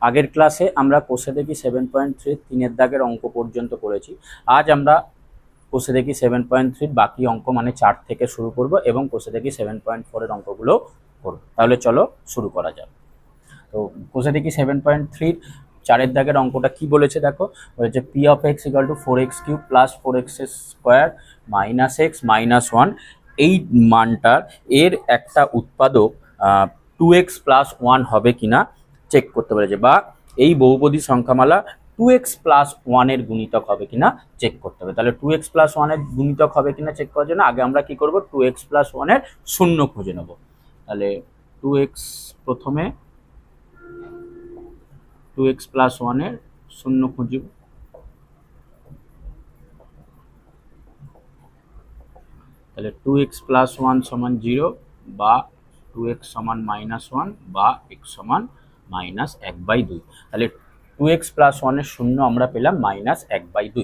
আগের ক্লাসে আমরা কোষে দেখি 7.3 তিনের দাগের অঙ্ক পর্যন্ত করেছি। আজ আমরা কোষে দেখি 7.3 বাকি অঙ্ক মানে 4 থেকে শুরু করব এবং কোষে দেখি 7.4 এর অঙ্কগুলো করব। তাহলে চলো শুরু করা যাক। তো কোষে দেখি 7.3 চারের দাগের অঙ্কটা কি বলেছে দেখো, বলেছে P of x equal to 4x³ plus 4x square minus x minus 1 এই মানটার এর একটা উৎপাদক 2x প্লাস 1 হবে কিনা চেক করতে বলেছে, বা এই বহুপদী সংখ্যামালা 2x প্লাস 1 এর গুণিতক হবে কিনা চেক করতে হবে। তাহলে 2x প্লাস 1 এর গুণিতক হবে কিনা চেক করার জন্য আগে আমরা কি করব, 2x প্লাস 1 এর শূন্য খুঁজে নেব। তাহলে 2x প্রথমে 2x প্লাস 1 এর শূন্য খুঁজব। তাহলে 2x প্লাস 1 সমান 0 বা 2x সমান -1 বা x সমান -1/2। তাহলে 2x প্লাস 1 এর শূন্য আমরা পেলাম -1/2।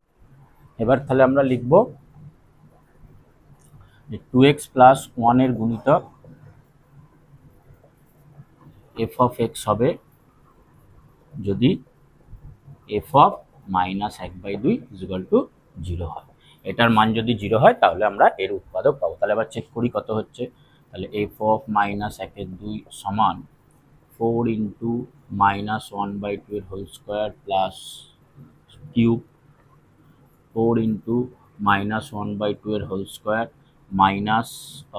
এবার তাহলে আমরা লিখব যে 2x প্লাস 1 এর গুণিতক f অফ x হবে যদি f অফ -1/2 ইকুয়াল টু 0 হয়। এটার মান যদি 0 হয় তাহলে আমরা এর উৎপাদক পাবো। তাহলে আবার চেক করি কত হচ্ছে। তাহলে f অফ -1/2 সমান 4 ইন্টু -1/2 এর whole square plus cube 4 into -1/2 এর হোল স্কোয়ার মাইনাস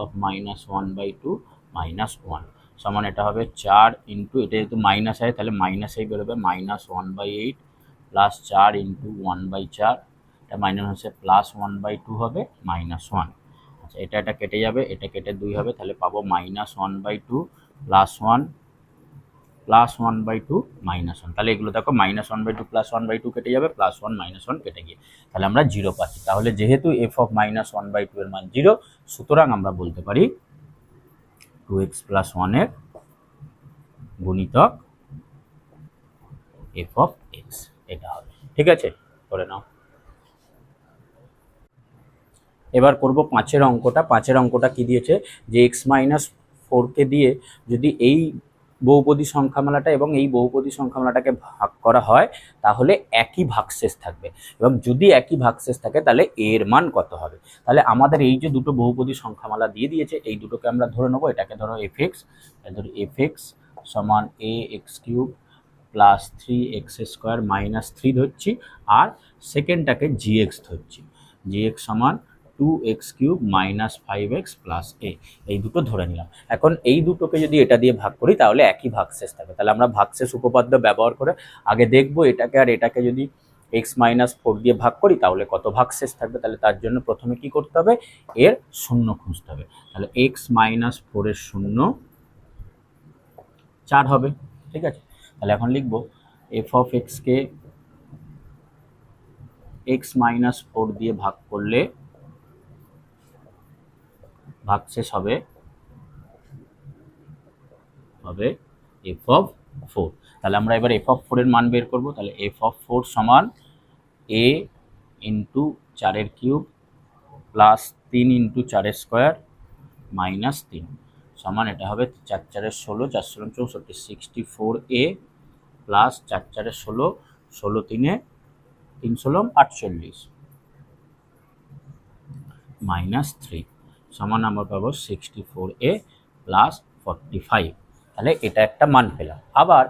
অফ -1/2 -1 সমান এটা হবে 4 ইন্টু, এটা যেহেতু মাইনাস হয় তাহলে মাইনাসেই বেরোবে -1/8 প্লাস 4 ইন্টু 1/4, এটা মাইনাস হচ্ছে প্লাস 1/2 হবে -1। আচ্ছা এটা কেটে যাবে, এটা কেটে 2 হবে, তাহলে পাবো -1/2 প্লাস 1 প্লাস 1/2 -1। তাহলে এগুলো দেখো -1/2 প্লাস 1/2 কেটে যাবে, প্লাস 1 -1 কেটে গিয়ে তাহলে আমরা 0 পাচ্ছি। তাহলে যেহেতু f অফ -1/2 এর মান 0, সুতরাং আমরা বলতে পারি 2x প্লাস 1 এর গুণিতক f অফ x এটা হবে। ঠিক আছে, করে নাও। এবার করব 5 এর অঙ্কটা। 5 এর অঙ্কটা কি দিয়েছে, যে x-4 কে দিয়ে যদি এই বহুপদী সংখ্যামালাটা এবং এই বহুপদী সংখ্যামালাটাকে ভাগ করা হয় তাহলে একই ভাগশেষ থাকবে, এবং যদি একই ভাগশেষ থাকে তাহলে এর মান কত হবে। তাহলে আমাদের এই যে দুটো বহুপদী সংখ্যামালা দিয়ে দিয়েছে এই দুটোকে আমরা ধরে নেবো, এটাকে ধরো fx, ধরো fx সমান ax³ plus 3x square minus 3 ধরছি, আর সেকেন্ডটাকে gx ধরছি, gx সমান 2x³ minus 5x plus a, এই দুটো ধরে নিলাম। এখন এই দুটোকে যদি এটা দিয়ে ভাগ করি তাহলে একই ভাগশেষ থাকবে। তাহলে আমরা ভাগশেষ উপপাদ্য ব্যবহার করে আগে দেখব এটাকে আর এটাকে যদি x-4 দিয়ে ভাগ করি তাহলে কত ভাগশেষ থাকবে। তাহলে তার জন্য প্রথমে কি করতে হবে, এর শূন্য খুঁজতে হবে। তাহলে x-4 এর শূন্য 4 হবে। ঠিক আছে, তাহলে এখন লিখব f of x K x-4 দিয়ে ভাগ করলে ভাগশেষ হবে f অফ 4। তাহলে আমরা এবার f অফ 4 এর মান বের করব। তাহলে f অফ 4 সমান a ইন্টু 4 এর কিউব প্লাস 3 ইন্টু 4 এর স্কোয়ার মাইনাস 3 সমান এটা হবে 4 4 এর 16, 4 16 64, 64a প্লাস 4 4 এর 16, 16 3 এ 3 16 48 মাইনাস 3 সমান আমরা পাবো 64a প্লাস 45। তাহলে এটা একটা মান পেলাম। আবার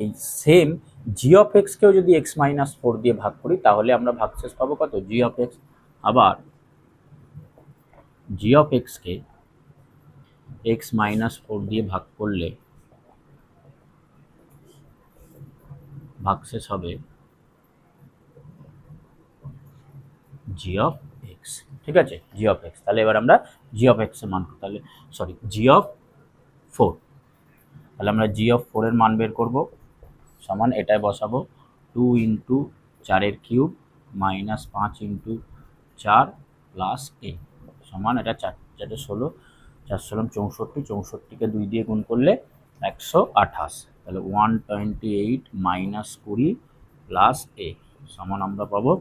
এই সেম g অফ x কেও যদি x-4 দিয়ে ভাগ করি তাহলে আমরা ভাগশেষ পাবো কত, g অফ x। আবার g of x K x-4 দিয়ে ভাগ করলে ভাগশেষ হবে g অফ x। ঠিক আছে, g অফ x। তাহলে এবার আমরা g অফ x এর মান, তাহলে সরি g অফ 4, তাহলে আমরা g অফ 4 এর মান বের করব। সমান এটাই বসাবো 2 ইন্টু 4 এর cube minus 5 into 4 plus a সমান এটা 4 4 16, 4 16 64, 64কে 2 দিয়ে গুণ করলে 128, তাহলে 128 মাইনাস 20 প্লাস a সমান আমরা পাবো,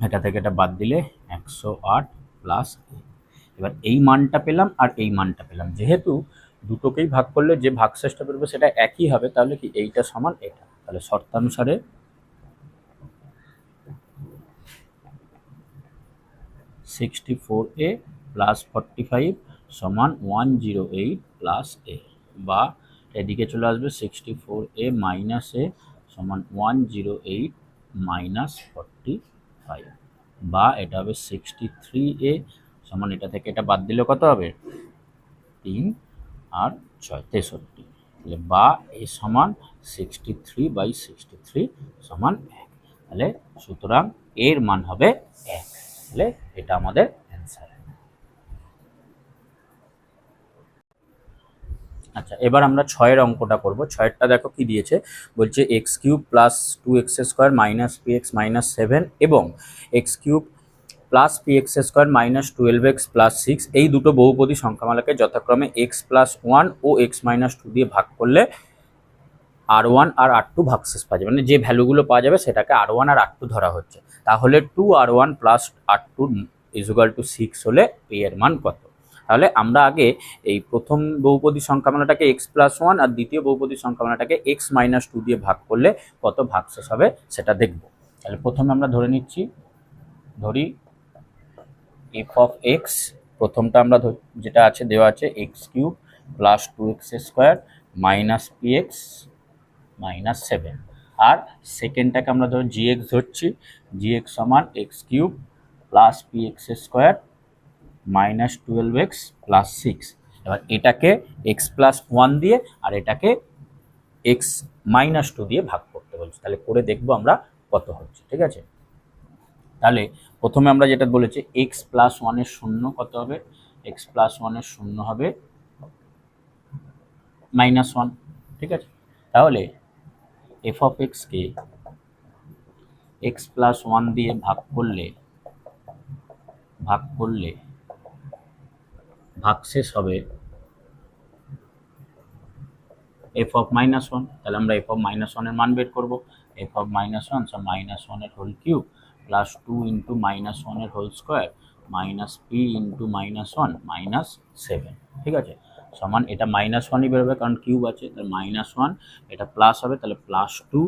এটা থেকে এটা বাদ দিলে 108 প্লাস a। এবার এই মানটা পেলাম আর এই মানটা পেলাম। যেহেতু দুটোকেই ভাগ করলে যে ভাগশেষটা বেরোবে সেটা একই হবে, তাহলে কি এইটা সমান এটা। তাহলে শর্তানুসারে 64a প্লাস 45 সমান 108 প্লাস এ, বা এদিকে চলে আসবে 64a মাইনাস এ সমান 108 মাইনাস 45, বা এটা হবে 63a সমান এটা থেকে এটা বাদ দিলে কত হবে 3 আর 6 63, তাহলে বা এ সমান 63/63 সমান 1। তাহলে সুতরাং এর মান হবে 1। তাহলে এটা আমাদের অ্যান্সার। আচ্ছা, এবার আমরা 6-এর অঙ্কটা করব। 6-এরটা দেখো কি দিয়েছে, বলছে x cube plus 2x square minus px minus 7 এবং x cube plus px square minus 12x plus 6 এই দুটো বহুপদী সংখ্যামালাকে যথাক্রমে x প্লাস 1 ও x মাইনাস 2 দিয়ে ভাগ করলে R1 আর R2 ভাগশেষ পাওয়া যাবে, মানে যে ভ্যালুগুলো পাওয়া যাবে সেটাকে R1 আর R2 ধরা হচ্ছে। তাহলে 2R1 প্লাস R2 ইজুগাল টু 6 হলে পি এর মান কত? তাহলে আমরা আগে এই প্রথম বহুপদী সংখ্যামালাটাকে x প্লাস 1 আর দ্বিতীয় বহুপদী সংখ্যামালাটাকে x মাইনাস 2 দিয়ে ভাগ করলে কত ভাগশেষ হবে সেটা দেখব। তাহলে প্রথমে আমরা ধরি এফ অফ এক্স, প্রথমটা আমরা যেটা আছে দেওয়া আছে x cube plus 2x square minus px minus 7, আর সেকেন্ডটাকে আমরা ধরো জিএক্স ধরছি, জিএক্স সমান X cube plus px square minus 12x plus 6। এবার এটাকে এক্স প্লাস 1 দিয়ে আর এটাকে এক্স মাইনাস 2 দিয়ে ভাগ করতে বলছি। তাহলে করে দেখবো আমরা কত হচ্ছে, ঠিক আছে। তাহলে প্রথমে আমরা যেটা বলেছি এক্স প্লাস 1-এর শূন্য কত হবে, এক্স প্লাস 1-এর শূন্য হবে -1, ঠিক আছে। তাহলে এফ অফ এক্সকে এক্স প্লাস 1 দিয়ে ভাগ করলে ভাগশেষ হবে এফ অফ -1। তাহলে আমরা এফ অফ -1-এর মান বের করবো। এফ অফ -1 সমান -1-এর হোল কিউব প্লাস 2 ইন্টু -1-এর whole square minus P into -1 minus 7, ঠিক আছে, সমান এটা -1ই বেরোবে কারণ কিউব আছে, তাহলে -1 এটা প্লাস হবে, তাহলে প্লাস 2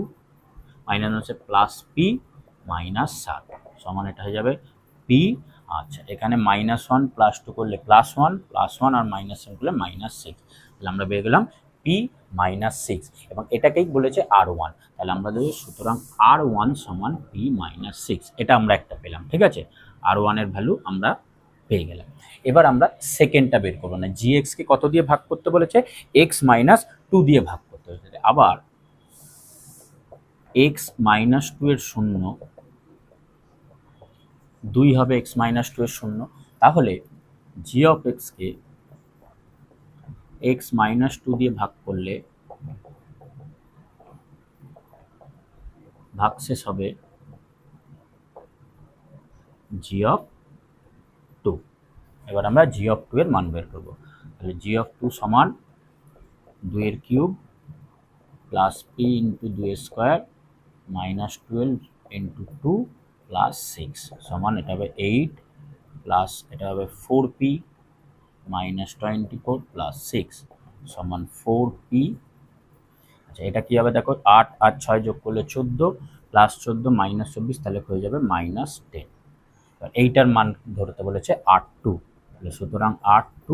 মাইনাস হচ্ছে প্লাস পি মাইনাস 7 সমান এটা হয়ে যাবে পি। আচ্ছা, এখানে -1 প্লাস 2 করলে +1 আর -7 করলে -6, তাহলে আমরা পেয়ে গেলাম পি -6 এবং এটাকেই বলেছে R1। তাহলে আমরা দেখি সুতরাং R1 সমান পি -6, এটা আমরা একটা পেলাম, ঠিক আছে। R1 এর ভ্যালু আমরা পেয়ে গেলাম। এবার আমরা সেকেন্ডটা বের করবো, না জিএক্সকে কত দিয়ে ভাগ করতে বলেছে, এক্স মাইনাস 2 দিয়ে ভাগ করতে বলেছে। আবার x মাইনাস 2 এর শূন্য 2 হবে, x মাইনাস 2 এর শূন্য, তাহলে জি অফ এক্সকে x মাইনাস 2 দিয়ে ভাগ করলে ভাগশেষ হবে জি অফ 2। এবার আমরা জি অফ 2 এর মান বের করবো। তাহলে জি অফ 2 সমান 2 এর cube plus P into 2 square minus 12 into 2 plus 6 সমান এটা হবে 8 প্লাস এটা হবে 4p মাইনাস 24 প্লাস 6 সমান 4p। আচ্ছা, এটা কি হবে দেখো, 8 আর 6 যোগ করলে 14 প্লাস 14 মাইনাস 24, তাহলে হয়ে যাবে -10। এইটার মান ধরতে বলেছে R2, তাহলে সুতরাং R2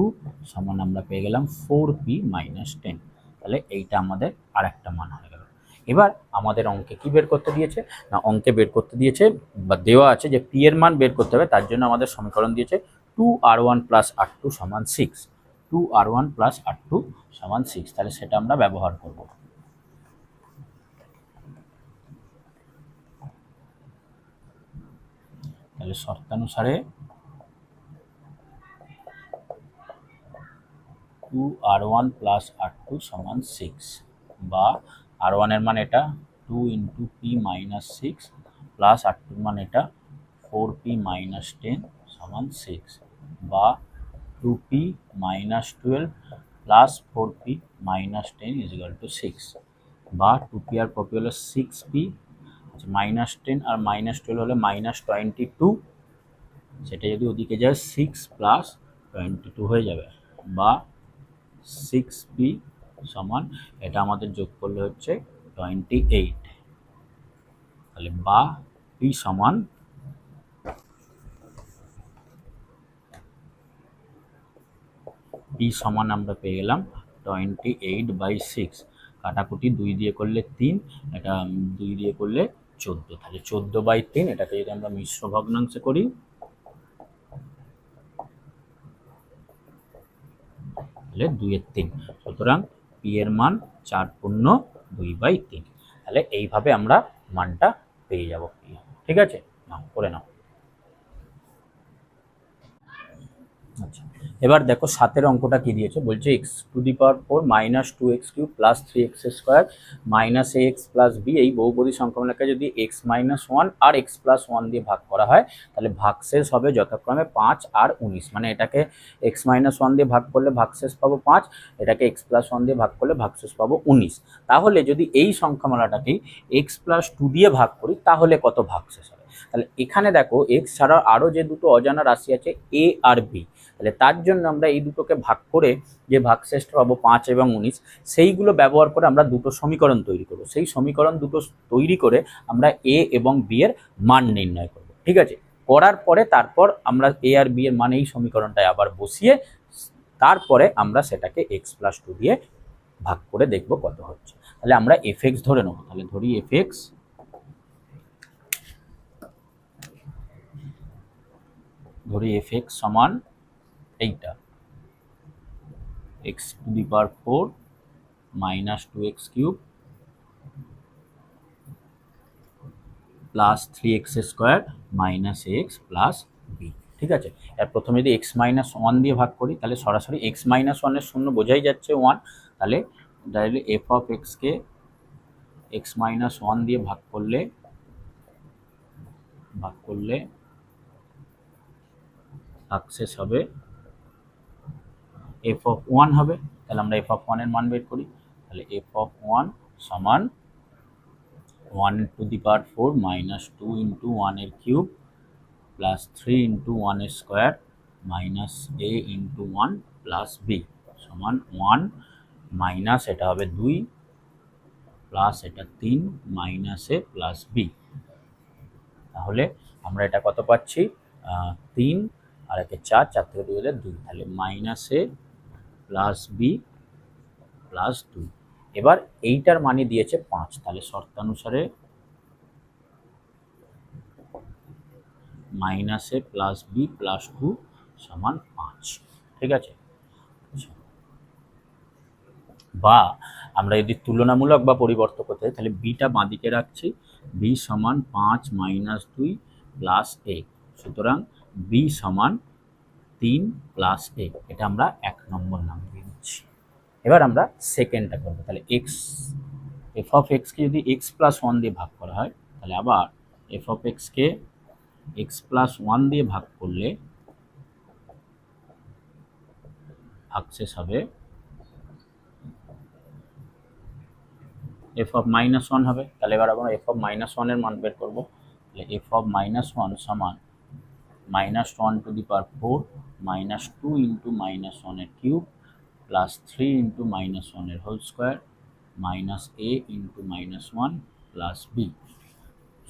সমান আমরা পেয়ে গেলাম 4p -10, তাহলে এইটা আমাদের আর একটা মান হয়ে গেল। এবার আমাদের অঙ্কে কি বের করতে দিয়েছে, না অঙ্কে বের করতে দিয়েছে বা দেওয়া আছে যে পি এর মান বের করতে হবে, তার জন্য আমাদের সমীকরণ দিয়েছে 2R1 প্লাস R2 সমান 6, 2R1 প্লাস R2 সমান 6, তাহলে সেটা আমরা ব্যবহার করব। তাহলে শর্তানুসারে 2R1 প্লাস R2 সমান 6, বা R1 এর মান এটা 2 into P minus 6 plus R2 এর মান এটা 4p মাইনাস 10 সমান 6, বা 2p minus 12 plus 4p minus 10 equal to 6, বা 2p আর 4p হলো 6p, আচ্ছা -10 আর -12 হলে -22, সেটা যদি ওদিকে যায় 6 প্লাস 22 হয়ে যাবে, বা 6b সমান এটা আমাদের যোগ করলে হচ্ছে 28। তাহলে বা p সমান আমরা পেয়ে গেলাম 28/6। কাটাকুটি 2 দিয়ে করলে 3, এটা 2 দিয়ে করলে 14। তাহলে 14/3, এটাকে যদি আমরা মিশ্র ভগ্নাংশে করি তাহলে 2/3। সুতরাং p এর মান 4/2/3। তাহলে এইভাবে আমরা মানটা পেয়ে যাব। ঠিক আছে, নাও করে নাও। আচ্ছা, এবার দেখো 7 অঙ্কটা কি দিয়েছে, বলছে x⁴ minus 2x³ plus 3x² minus ax plus b এই বহুপদী সংখ্যাগুলোকে যদি x-1 আর x+1 দিয়ে ভাগ করা হয় তাহলে ভাগশেষ হবে যথাক্রমে 5 আর 19। মানে এটাকে x-1 দিয়ে ভাগ করলে ভাগশেষ পাবো 5, এটাকে x+1 দিয়ে ভাগ করলে ভাগশেষ পাবো 19। তাহলে যদি এই সংখ্যামালাটাকে x+2 দিয়ে ভাগ করি তাহলে কত ভাগশেষ হবে? তাহলে এখানে দেখো x ছাড়াও আরও যে দুটো অজানা রাশি আছে a আর b, তাহলে তার জন্য আমরা এই দুটোকে ভাগ করে যে ভাগশেষটা পাবো 5 এবং 19, সেইগুলো ব্যবহার করে আমরা দুটো সমীকরণ তৈরি করব। সেই সমীকরণ দুটো তৈরি করে আমরা a এবং b এর মান নির্ণয় করব। ঠিক আছে, করার পরে তারপর আমরা a আর b এর মান এই সমীকরণটায় আবার বসিয়ে তারপরে আমরা সেটাকে x+2 দিয়ে ভাগ করে দেখব কত হচ্ছে। তাহলে আমরা fx ধরে নেব। তাহলে ধরি fx সমান এইটা x⁴ minus 2x³ plus 3x² minus ax plus b। ঠিক আছে, এর প্রথমে যদি x-1 দিয়ে ভাগ করি তাহলে সরাসরি x-1 এর শূন্য বোঝাই যাচ্ছে 1। তাহলে directly f of x K x-1 দিয়ে ভাগ করলে ভাগশেষ হবে f অফ 1 হবে। তাহলে আমরা f অফ 1 এর মান বের করি। তাহলে f অফ 1 সমান 1⁴ মাইনাস 2 × 1 এর কিউব প্লাস 3 × 1 এর square minus a × 1 plus b সমান 1 মাইনাস এটা হবে 2 প্লাস এটা 3 মাইনাস a প্লাস b। তাহলে আমরা এটা কত পাচ্ছি, 3 আর একে 4, 4 থেকে 2 হলে 2। তাহলে minus a plus b plus 2। এবার এইটার মানে দিয়েছে 5, তাহলে শর্তানুসারে minus a plus b plus 2 সমান 5। ঠিক আছে, বা আমরা যদি তুলনামূলক বা পরিবর্তন করতে চাই তাহলে বিটা বাঁদিকে রাখছি, b সমান 5 মাইনাস 2 প্লাস a। সুতরাং b সমান 3 প্লাস a। এটা আমরা 1 নম্বর নাম দিয়ে দিচ্ছি। এবার আমরা সেকেন্ডটা করবো। তাহলে f অফ x কে যদি x+1 দিয়ে ভাগ করা হয় তাহলে আবার f of x K x+1 দিয়ে ভাগ করলে ভাগশেষ হবে f অফ -1 হবে। তাহলে এবার আমরা f অফ -1 এর মান বের করবো। তাহলে f অফ -1 সমান -1⁴ মাইনাস 2 × -1 এর কিউব প্লাস 3 × -1 এর whole square minus a × -1 plus b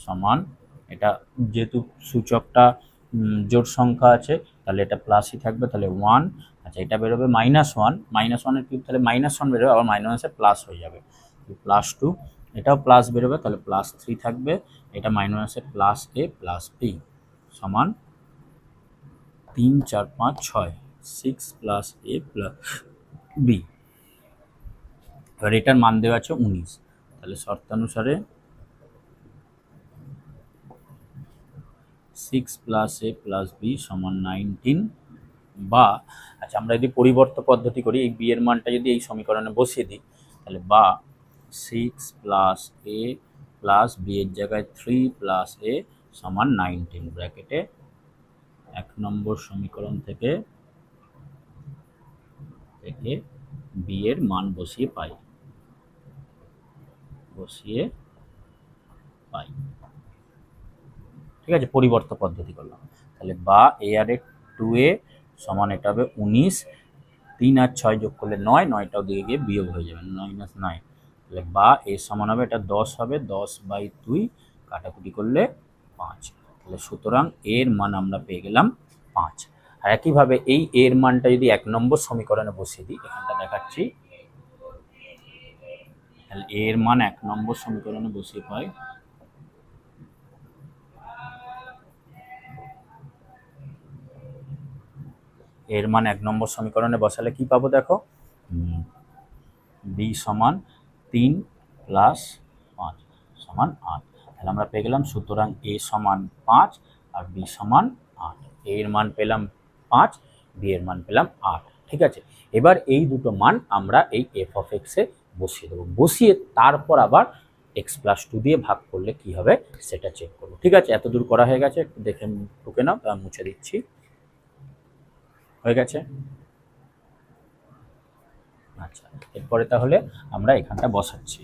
সমান, এটা যেহেতু সূচকটা জোড় সংখ্যা আছে তাহলে এটা প্লাসই থাকবে, তাহলে 1। আচ্ছা, এটা বেরোবে -1, -1 এর কিউব তাহলে -1 বেরোবে, আবার মাইনাসে প্লাস হয়ে যাবে প্লাস 2, এটাও প্লাস বেরোবে তাহলে প্লাস 3 থাকবে, এটা মাইনাসে প্লাস a প্লাস b সমান 3, 4, 5, 6, 6 প্লাস a প্লাস b। এবার এটার মান দেওয়া আছে 19। তাহলে শর্তানুসারে 6 প্লাস a প্লাস b সমান 19। বা আচ্ছা, আমরা যদি পরিবর্তন পদ্ধতি করি, এই b এর মানটা যদি এই সমীকরণে বসিয়ে দিই তাহলে বা 6 প্লাস a প্লাস b এর জায়গায় 3 প্লাস a সমান 19 ব্র্যাকেটে 1 নম্বর সমীকরণ থেকে b এর মান বসিয়ে পাই। ঠিক আছে, পরিবর্তন পদ্ধতি করলাম। তাহলে বা a আর 2a সমান এটা হবে 19, 3 আর 6 যোগ করলে 9, 9টাও দিকে গিয়ে বিয়োগ হয়ে যাবে, 9 তাহলে বা এ সমান হবে, এটা 10 হবে, 10/2 কাটাকুটি করলে 5। তাহলে সুতরাং এর মান আমরা পেয়ে গেলাম 5। আর একইভাবে এই এর মানটা যদি 1 নম্বর সমীকরণে বসিয়ে দিই, এখানটা দেখাচ্ছি, তাহলে এর মান 1 নম্বর সমীকরণে বসিয়ে পাই এর মান 1 নম্বর সমীকরণে বসালে কি পাবো দেখো, বি সমান 3 + 5 সমান 8। তাহলে আমরা পেয়ে গেলাম সুতরাং এ সমান 5 আর বি সমান 8। এর মান পেলাম 5, বি এর মান পেলাম 8। ঠিক আছে, এবার এই দুটো মান আমরা এই এফ অফ এক্স এ বসিয়ে দেবো, বসিয়ে তারপর আবার x+2 দিয়ে ভাগ করলে কি হবে সেটা চেক করবো। ঠিক আছে, এত দূর করা হয়ে গেছে, একটু দেখে টুকে নাও, তা মুছে দিচ্ছি। হয়ে গেছে। আচ্ছা, এরপরে তাহলে আমরা এখানটা বসাচ্ছি।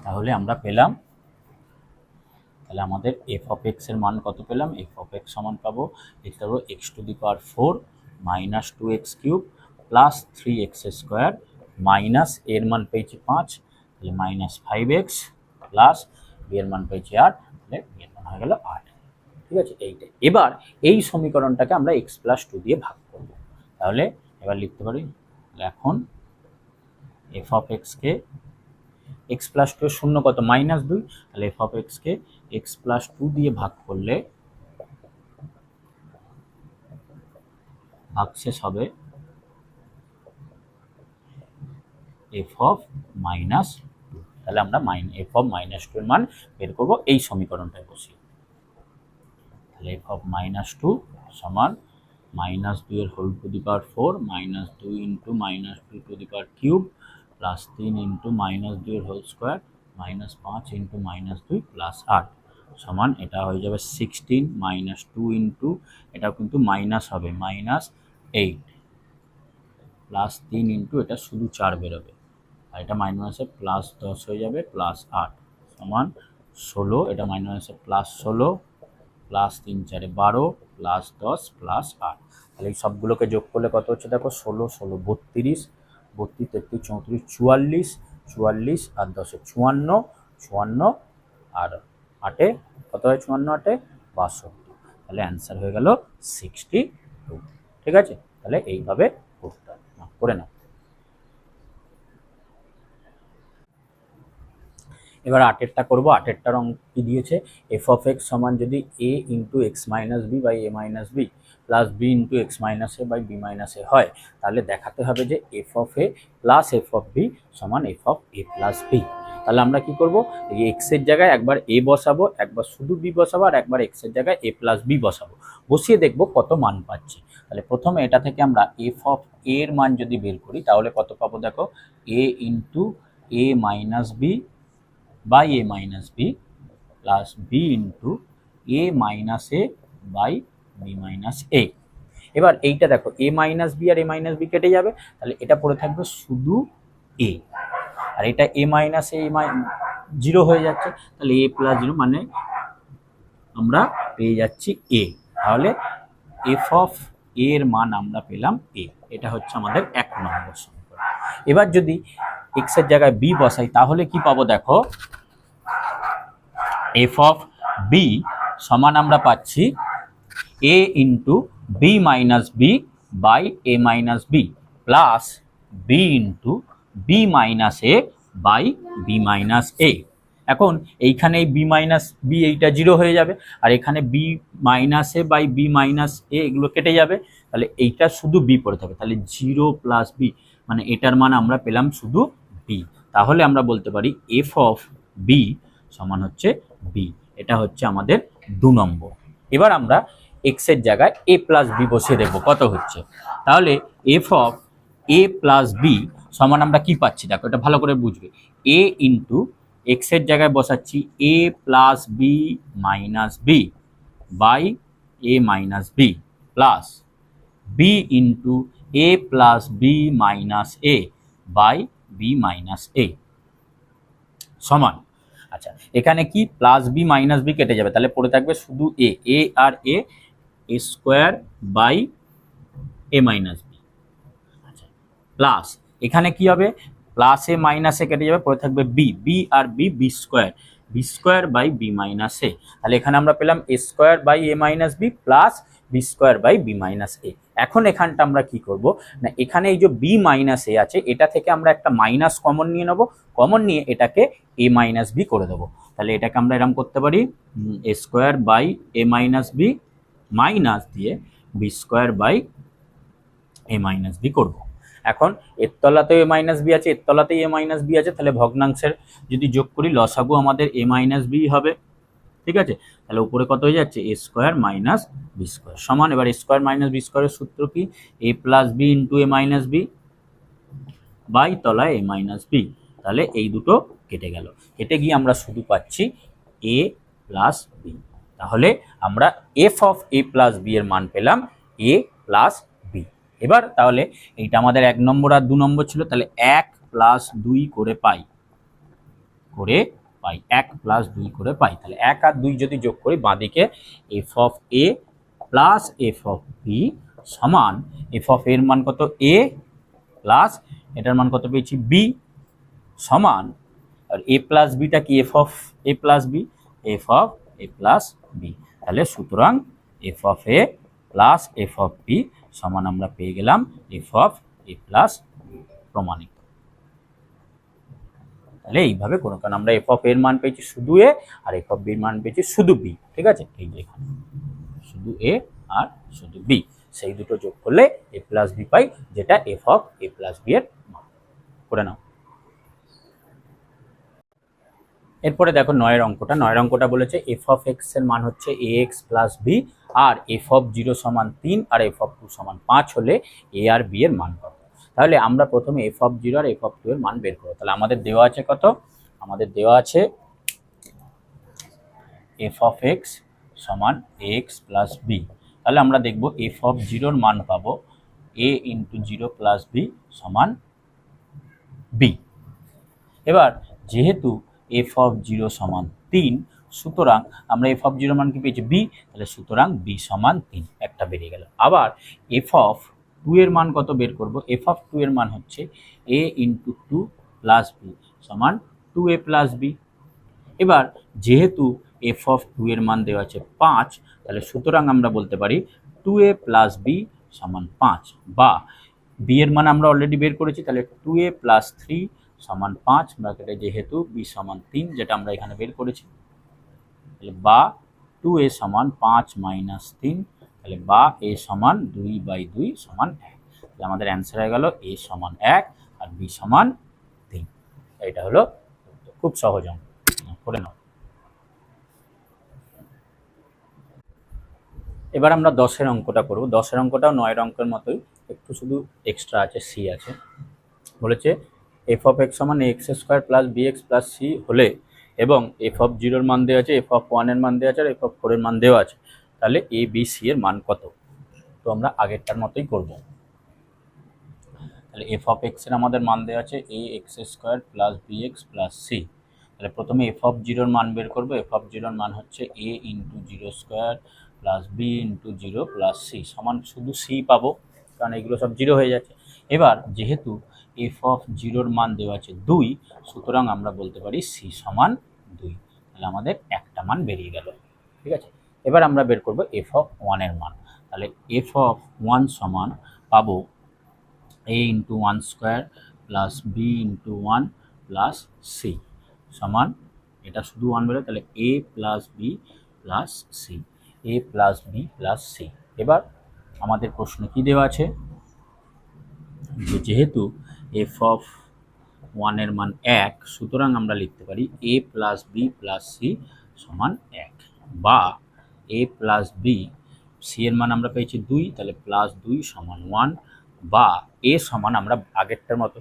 তাহলে আমরা পেলাম, তাহলে আমাদের এফ অফ এক্স এর মান কত পেলাম, এফ অফ এক্স সমান পাবো, লিখতে পারবো x⁴ - 2x³ + 3x² মাইনাস এর মান পেয়েছি 5, তাহলে -5x প্লাস বি এর মান পেয়েছি 8, তাহলে বি এর মান হয়ে গেল 8। ঠিক আছে, এইটাই। এবার এই সমীকরণটাকে আমরা x+2 দিয়ে ভাগ করব। তাহলে এবার লিখতে পারি, এখন এফ অফ এক্সকে x+2 এর শূন্য কত, -2, তাহলে এফ অফ এক্সকে x+2 দিয়ে ভাগ করলে ভাগশেষ হবে এফ অফ -2। তাহলে আমরা এফ অফ -2 এর মান বের করবো এই সমীকরণটায় বসে। তাহলে এফ অফ -2 সমান -2 এর whole to the power 4 -2 into -2³ plus 3 into -2 এর হোল স্কোয়ার -5 ইন্টু -2 প্লাস 8 সমান, এটা হয়ে যাবে 16 -2 ইন্টু, এটাও কিন্তু মাইনাস হবে, -8 প্লাস 3 ইন্টু, এটা শুধু 4 বেরোবে, আর এটা মাইনাসে প্লাস 10 হয়ে যাবে, প্লাস 8 সমান 16, এটা মাইনাসে প্লাস 16 প্লাস 3 × 4 = 12 প্লাস 10 প্লাস 8। তাহলে এই সবগুলোকে যোগ করলে কত হচ্ছে দেখো, 16 16 32, 32 33 34 44, 44 আর 10 54, 54 আর 8 কত হয়, 54 8 62, তাহলে অ্যান্সার হয়ে গেল 62। ঠিক আছে, তাহলে এইভাবে করতে হবে, করে নাও। এবার 8এরটা করবো। 8এরটার অঙ্ক কি দিয়েছে, এফ অফ এক্স সমান যদি a into x minus B by a minus B plus B into X minus A by B minus A হয়, তাহলে দেখাতে হবে যে F of A plus F of B সমান F of A plus B. তাহলে আমরা কি করবো, এই এক্সের জায়গায় একবার এ বসাবো, একবার শুধু বি বসাবো, আর একবার এক্সের জায়গায় এ প্লাস বি বসাবো, বসিয়ে দেখবো কত মান পাচ্ছি। তাহলে প্রথমে এটা থেকে আমরা এফ অফ এর মান যদি বের করি তাহলে কত পাবো দেখো, A into A minus B by A minus B plus B into A minus A by B minus A. এবার এইটা দেখো, এ মাইনাস বি আর এ মাইনাস বি কেটে যাবে, তাহলে এটা পড়ে থাকবে শুধু এ, আর এটা এ মাইনাস এ 0 হয়ে যাচ্ছে, তাহলে এ প্লাস 0 মানে আমরা পেয়ে যাচ্ছি এ। তাহলে এফ অফ এর মান আমরা পেলাম এ, এটা হচ্ছে আমাদের 1 নম্বর সমীকরণ। এবার যদি এক্স এর জায়গায় বি বসাই তাহলে কি পাবো দেখো, এফ অফ বি সমান আমরা পাচ্ছি A into B minus B by A minus B plus B into B minus A by B minus A. এখন এইখানে এই বি মাইনাস বি এইটা 0 হয়ে যাবে, আর এখানে B minus A by B minus A এগুলো কেটে যাবে, তাহলে এইটা শুধু বি পড়ে থাকবে, তাহলে 0 প্লাস বি মানে এটার মান আমরা পেলাম শুধু বি। তাহলে আমরা বলতে পারি এফ অফ বি সমান হচ্ছে বি, এটা হচ্ছে আমাদের 2 নম্বর। এবার আমরা এক্স এর জায়গায় এ প্লাস বি বসিয়ে দেখবো কত হচ্ছে। তাহলে F of A plus B সমান আমরা কি পাচ্ছি দেখো, এটা ভালো করে বুঝবে, এ ইন্টু এক্স এর জায়গায় বসাচ্ছি A plus B minus B by A minus B plus B into A plus B minus A by B minus A সমান, আচ্ছা, এখানে কি প্লাস বি মাইনাস বি কেটে যাবে, তাহলে পড়ে থাকবে শুধু এ, এ আর A square by A minus B. আচ্ছা, প্লাস এখানে কি হবে, প্লাস এ মাইনাস এ কেটে যাবে, পড়ে থাকবে বি, বি আর B B square by B minus A. তাহলে এখানে আমরা পেলাম A square by A minus B plus B square by B minus A. এখন এখানটা আমরা কি করব না, এখানে এই যে বি মাইনাস এ আছে, এটা থেকে আমরা একটা মাইনাস কমন নিয়ে নেব, কমন নিয়ে এটাকে এ মাইনাস বি করে দেবো। তাহলে এটাকে আমরা এরকম করতে পারি, A square by A minus B minus দিয়ে B square by A minus B করবো। এখন এর তলাতেও এ মাইনাস বি আছে, এর তলাতেই এ মাইনাস বি আছে, তাহলে ভগ্নাংশের যদি যোগ করি লসাগু আমাদের এ মাইনাস বি হবে। ঠিক আছে, তাহলে উপরে কত হয়ে যাচ্ছে, A square minus B square সমান, এবার এ স্কোয়ার মাইনাস বি স্কোয়ারের সূত্র কি, A plus B into A minus B by তলায় এ মাইনাস বি। তাহলে এই দুটো কেটে গেল, কেটে গিয়ে আমরা শুধু পাচ্ছি এ প্লাস বি। তাহলে আমরা F of A plus B এর মান পেলাম এ প্লাস বি। এবার তাহলে এইটা আমাদের 1 নম্বর আর 2 নম্বর ছিল, তাহলে 1 প্লাস 2 করে পাই, 1 প্লাস 2 করে পাই। তাহলে 1 আর 2 যদি যোগ করি বাঁদিকে, F of A plus F of B সমান, এফ অফ এর মান কত এ প্লাস এটার মান কত পেয়েছি বি সমান, আর এ প্লাস বিটা কি f of A plus b, f of A plus B. তাহলে সুতরাং F of A plus F of B সমান আমরা পেয়ে গেলাম f of A plus b, প্রমাণিত। তাহলে এইভাবে কোনো, কারণ আমরা এফ অফ এর মান পেয়েছি শুধু এ আর এফ অফ বির মান পেয়েছি শুধু বি। ঠিক আছে, এই যে এখানে শুধু এ আর শুধু বি, সেই দুটো যোগ করলে এ প্লাস বি পাই, যেটা f of A plus B এর মান। করে নাও। এরপরে দেখো 9 অঙ্কটা বলেছে এফ অফ এক্স এর মান হচ্ছে এ এক্স প্লাস বি, আর এফ অফ 0 সমান 3 আর এফ অফ 2 সমান 5 হলে এ আর বি এর মান কত। তাহলে আমরা প্রথমে এফ অফ 0 আর এফ অফ 2 এর মান বের করব। তাহলে আমাদের দেওয়া আছে কত, আমাদের দেওয়া আছে এফ অফ এক্স সমান এ এক্স প্লাস বি। তাহলে আমরা দেখব এফ অফ 0 এর মান পাবো এ ইন্টু 0 প্লাস বি সমান বি। এবার যেহেতু এফ অফ 0 সমান 3, সুতরাং আমরা এফ অফ 0 মান কি পেয়েছি বি, তাহলে সুতরাং বি সমান 3, একটা বেরিয়ে গেল। আবার এফ অফ 2 এর মান কত বের করব, এফ অফ 2 এর মান হচ্ছে এ ইন্টু 2 প্লাস বি সমান 2a প্লাস বি। এবার যেহেতু এফ অফ 2 এর মান দেওয়া আছে 5, তাহলে সুতরাং আমরা বলতে পারি 2a প্লাস বি সমান 5, বা বি এর মান আমরা অলরেডি বের করেছি, তাহলে 2a প্লাস 3 সমান 5, ব্র্যাকেটে যেহেতু বি সমান 3 যেটা আমরা এখানে বের করেছি, তাহলে বা 2a সমান 5 মাইনাস 3, তাহলে বা এ সমান 2/2 সমান 1। তাহলে আমাদের অ্যান্সার হয়ে গেল এ সমান 1 আর বি সমান 3। এটা হলো খুব সহজ অঙ্ক, করে নাও। এবার আমরা 10 অঙ্কটা করব। 10 অঙ্কটাও 9 অঙ্কের মতোই, একটু শুধু এক্সট্রা আছে, সি আছে। বলেছে এফ অফ এক্স সমান x square plus B x plus c হলে, এবং এফ অফ 0 এর মান দেওয়া আছে, এফ অফ 1 এর মান দেওয়া আছে, আর এফ অফ 4 এর মান দেওয়া আছে, তাহলে এ বি সি এর মান কত। তো আমরা আগেরটার মতোই করব। তাহলে এফ অফ এক্স এর আমাদের মান দেওয়া আছে A X square plus B x plus C. তাহলে প্রথমে এফ অফ 0 এর মান বের করবো। এফ অফ 0 এর মান হচ্ছে A into 0 square plus B into 0 plus C সমান শুধু সি পাবো, কারণ এগুলো সব 0 হয়ে যাচ্ছে। এবার যেহেতু এফ অফ 0 এর মান দেওয়া আছে 2, সুতরাং আমরা বলতে পারি সি সমান 2। তাহলে আমাদের একটা মান বেরিয়ে গেল। ঠিক আছে, এবার আমরা বের করব এফ অফ 1 এর মান। তাহলে এফ অফ 1 সমান পাবো a into 1 square plus B into 1 plus C সমান, এটা শুধু 1 বেরোয়, তাহলে a plus B plus c, a plus B plus c. এবার আমাদের প্রশ্ন কি দেওয়া আছে, যেহেতু এফ অফ 1 এর মান 1, সুতরাং আমরা লিখতে পারি এ প্লাস বি প্লাস সি সমান 1, বা এ প্লাস বি, সি এর মান আমরা পেয়েছি 2, তাহলে প্লাস 2 সমান 1, বা এ সমান আমরা আগেরটার মতো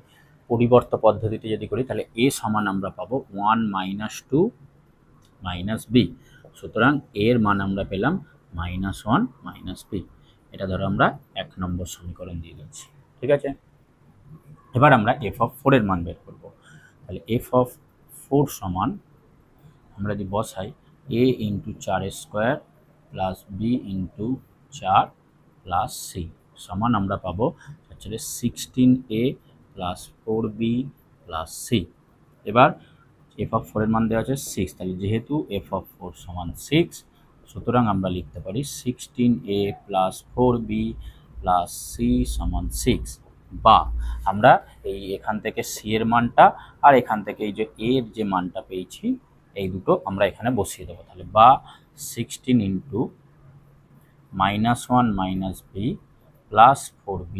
পরিবর্ত পদ্ধতিতে যদি করি, তাহলে এ সমান আমরা পাবো 1 মাইনাস 2 মাইনাস বি। সুতরাং এর মান আমরা পেলাম -1 মাইনাস বি। এটা ধরো আমরা 1 নম্বর সমীকরণ দিয়ে দিচ্ছি। ঠিক আছে, এবার আমরা এফ অফ 4 এর মান বের করব। তাহলে এফ অফ 4 সমান আমরা যদি বসাই a into 4² plus B into 4 plus C সমান আমরা পাবো হচ্ছে 16a plus 4b plus c. এবার এফ অফ 4 এর মান দেওয়া আছে 6, তাহলে যেহেতু এফ অফ 4 সমান 6, সুতরাং আমরা লিখতে পারি 16a plus 4b plus C সমান 6, বা আমরা এই এখান থেকে সি এর মানটা আর এখান থেকে এই যে এ এর যে মানটা পেয়েছি এই দুটো আমরা এখানে বসিয়ে দেবো। তাহলে বা 16 into -1 minus B plus 4b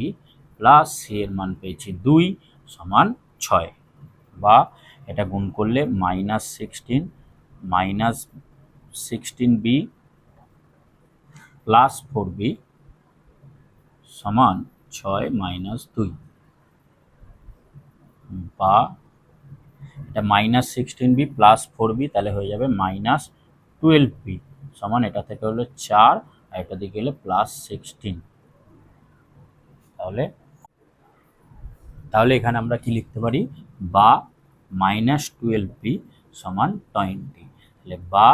plus c এর মান পেয়েছি 2 সমান 6, বা এটা গুণ করলে -16b প্লাস 4b সমান 6 মাইনাস 2, বা এটা -16b প্লাস 4b তাহলে হয়ে যাবে -12b সমান এটা থেকে হলো 4 আর এটা দিকে গেলে +16। তাহলে এখানে আমরা কি লিখতে পারি, বা -12b সমান 20, তাহলে বা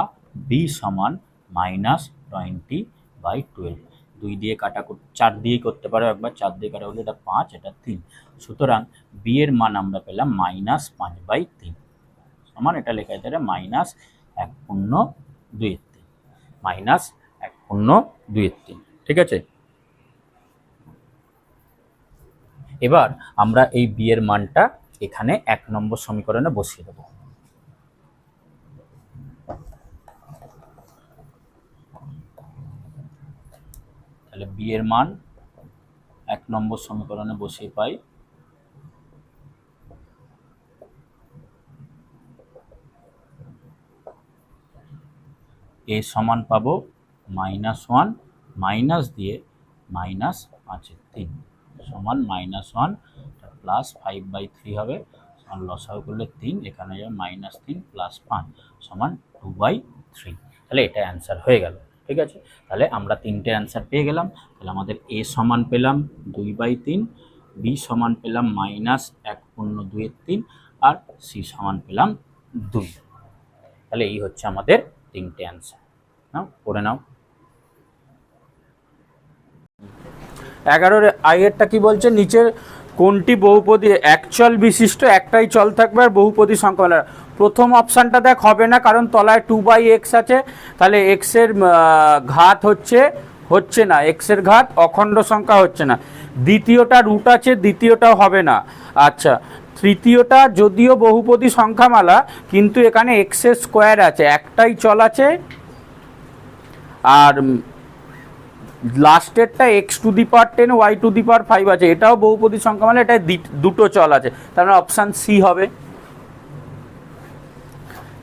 বি সমান -20/12। 2 দিয়ে কাটা 4 দিয়ে করতে পারো একবার, 4 দিয়ে কাটা হলে এটা 5, এটা 3, সুতরাং বি এর মান আমরা পেলাম -5/3 সমান এটা লেখা যেতে পারে -1/2/3, ঠিক আছে। এবার আমরা এই বি এর মানটা এখানে 1 নম্বর সমীকরণে বসিয়ে দেব। তাহলে বি এর মান 1 নম্বর সমীকরণে বসিয়ে পাই এ সমান পাবো -1 মাইনাস দিয়ে -5/3 সমান -1 প্লাস 5/3 হবে, লসাগু করলে 3, এখানে যাবে -3 প্লাস 5 সমান 2/3। তাহলে এটা অ্যান্সার হয়ে গেল, ঠিক আছে। তাহলে আমরা 3টে অ্যান্সার পেয়ে গেলাম। তাহলে আমাদের এ সমান পেলাম 2/3, বি সমান পেলাম -1/2/3 আর সি সমান পেলাম 2। তাহলে এই হচ্ছে আমাদের 3টে অ্যান্সার। নাও পড়ে নাও। 11 আইয়েরটা কি বলছে, নিচের কোনটি বহুপদী একচল বিশিষ্ট একটাই চল থাকবে আর বহুপদী সংখ্যা। প্রথম অপশানটা দেখ হবে না, কারণ তলায় 2/x আছে, তাহলে x এর ঘাত হচ্ছে না, x এর ঘাত অখণ্ড সংখ্যা হচ্ছে না। দ্বিতীয়টা রুট আছে, দ্বিতীয়টাও হবে না। আচ্ছা, তৃতীয়টা যদিও বহুপদী সংখ্যামালা, কিন্তু এখানে x এর স্কোয়ার আছে, একটাই চল আছে, আর লাস্টেরটা x⁻10 y⁻5 আছে, এটাও বহুপদী সংখ্যা, মানে এটা দুটো চল আছে, তার মানে অপশান সি হবে।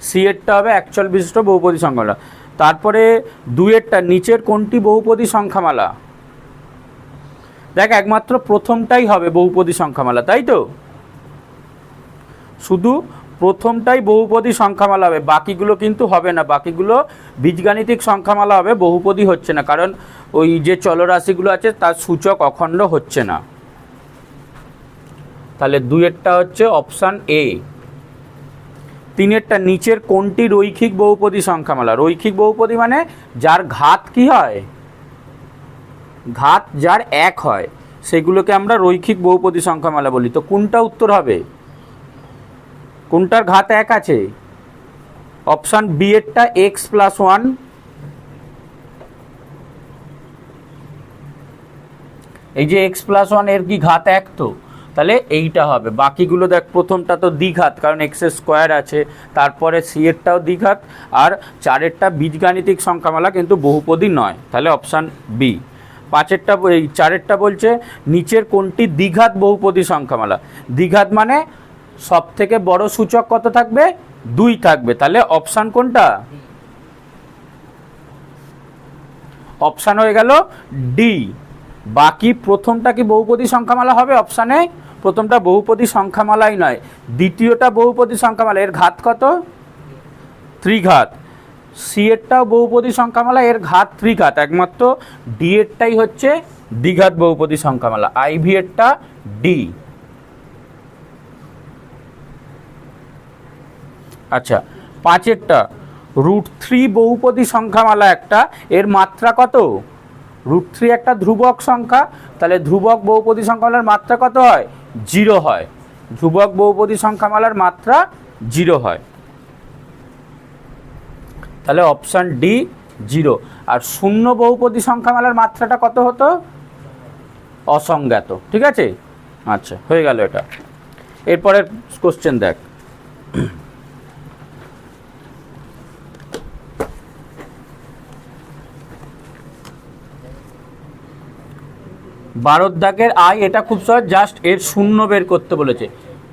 সি এরটা হবে একচল বিশিষ্ট বহুপদী সংখ্যামালা। তারপরে 2এরটা, নিচের কোনটি বহুপদী সংখ্যামালা। দেখ একমাত্র প্রথমটাই হবে বহুপদী সংখ্যামালা, তাই তো, শুধু প্রথমটাই বহুপদী সংখ্যামালা হবে, বাকিগুলো কিন্তু হবে না, বাকিগুলো বীজগাণিতিক সংখ্যামালা হবে, বহুপদী হচ্ছে না, কারণ ওই যে চলরাশিগুলো আছে তার সূচক অখণ্ড হচ্ছে না। তাহলে 2এরটা হচ্ছে অপশান এ। 3এরটা, নিচের কোনটি রৈখিক বহুপদী সংখ্যামালা। রৈখিক বহুপদী মানে যার ঘাত কি হয়, ঘাত যার 1 হয়, সেগুলোকে আমরা রৈখিক বহুপদী সংখ্যামালা বলি। তো কোনটা উত্তর হবে, কোনটার ঘাত 1 আছে। অপশান বি এরটা x+1, এই যে x+1 এর কি ঘাত 1, তো তাহলে এইটা হবে। বাকিগুলো দেখ, প্রথমটা তো দ্বিঘাত, কারণ x এর স্কোয়ার আছে, তারপরে সি এরটাও দ্বিঘাত, আর 4এরটা বীজগাণিতিক সংখ্যামালা কিন্তু বহুপদী নয়, তাহলে অপশান বি। 5এরটা, এই 4এরটা বলছে নিচের কোনটি দ্বিঘাত বহুপদী সংখ্যামালা। দ্বিঘাত মানে সব থেকে বড় সূচক কত থাকবে, 2 থাকবে, তাহলে অপশান কোনটা, অপশান হয়ে গেল ডি। বাকি প্রথমটা কি বহুপদী সংখ্যামালা হবে, অপশানে প্রথমটা বহুপদী সংখ্যামালাই নয়, দ্বিতীয়টা বহুপদী সংখ্যামালা, এর ঘাত কত, ত্রিঘাত। সি এরটাও বহুপদী সংখ্যামালা, এর ঘাত ত্রিঘাত, একমাত্র ডি এরটাই হচ্ছে দ্বিঘাত বহুপদী সংখ্যামালা, আইভি এরটা ডি। আচ্ছা, 5এরটা, √3 বহুপদী সংখ্যামালা একটা, এর মাত্রা কত? √3 একটা ধ্রুবক সংখ্যা, তাহলে ধ্রুবক বহুপদী সংখ্যামালার মাত্রা কত হয়? 0 হয়। ধ্রুবক বহুপদী সংখ্যামালার মাত্রা 0 হয়, তাহলে অপশান ডি 0। আর শূন্য বহুপদী সংখ্যামালার মাত্রাটা কত হতো? অসংজ্ঞাত। ঠিক আছে, আচ্ছা হয়ে গেল এটা। এরপরের কোশ্চেন দেখ, বারোর দাগের আই, এটা খুব সহজ, জাস্ট এর শূন্য বের করতে বলেছে।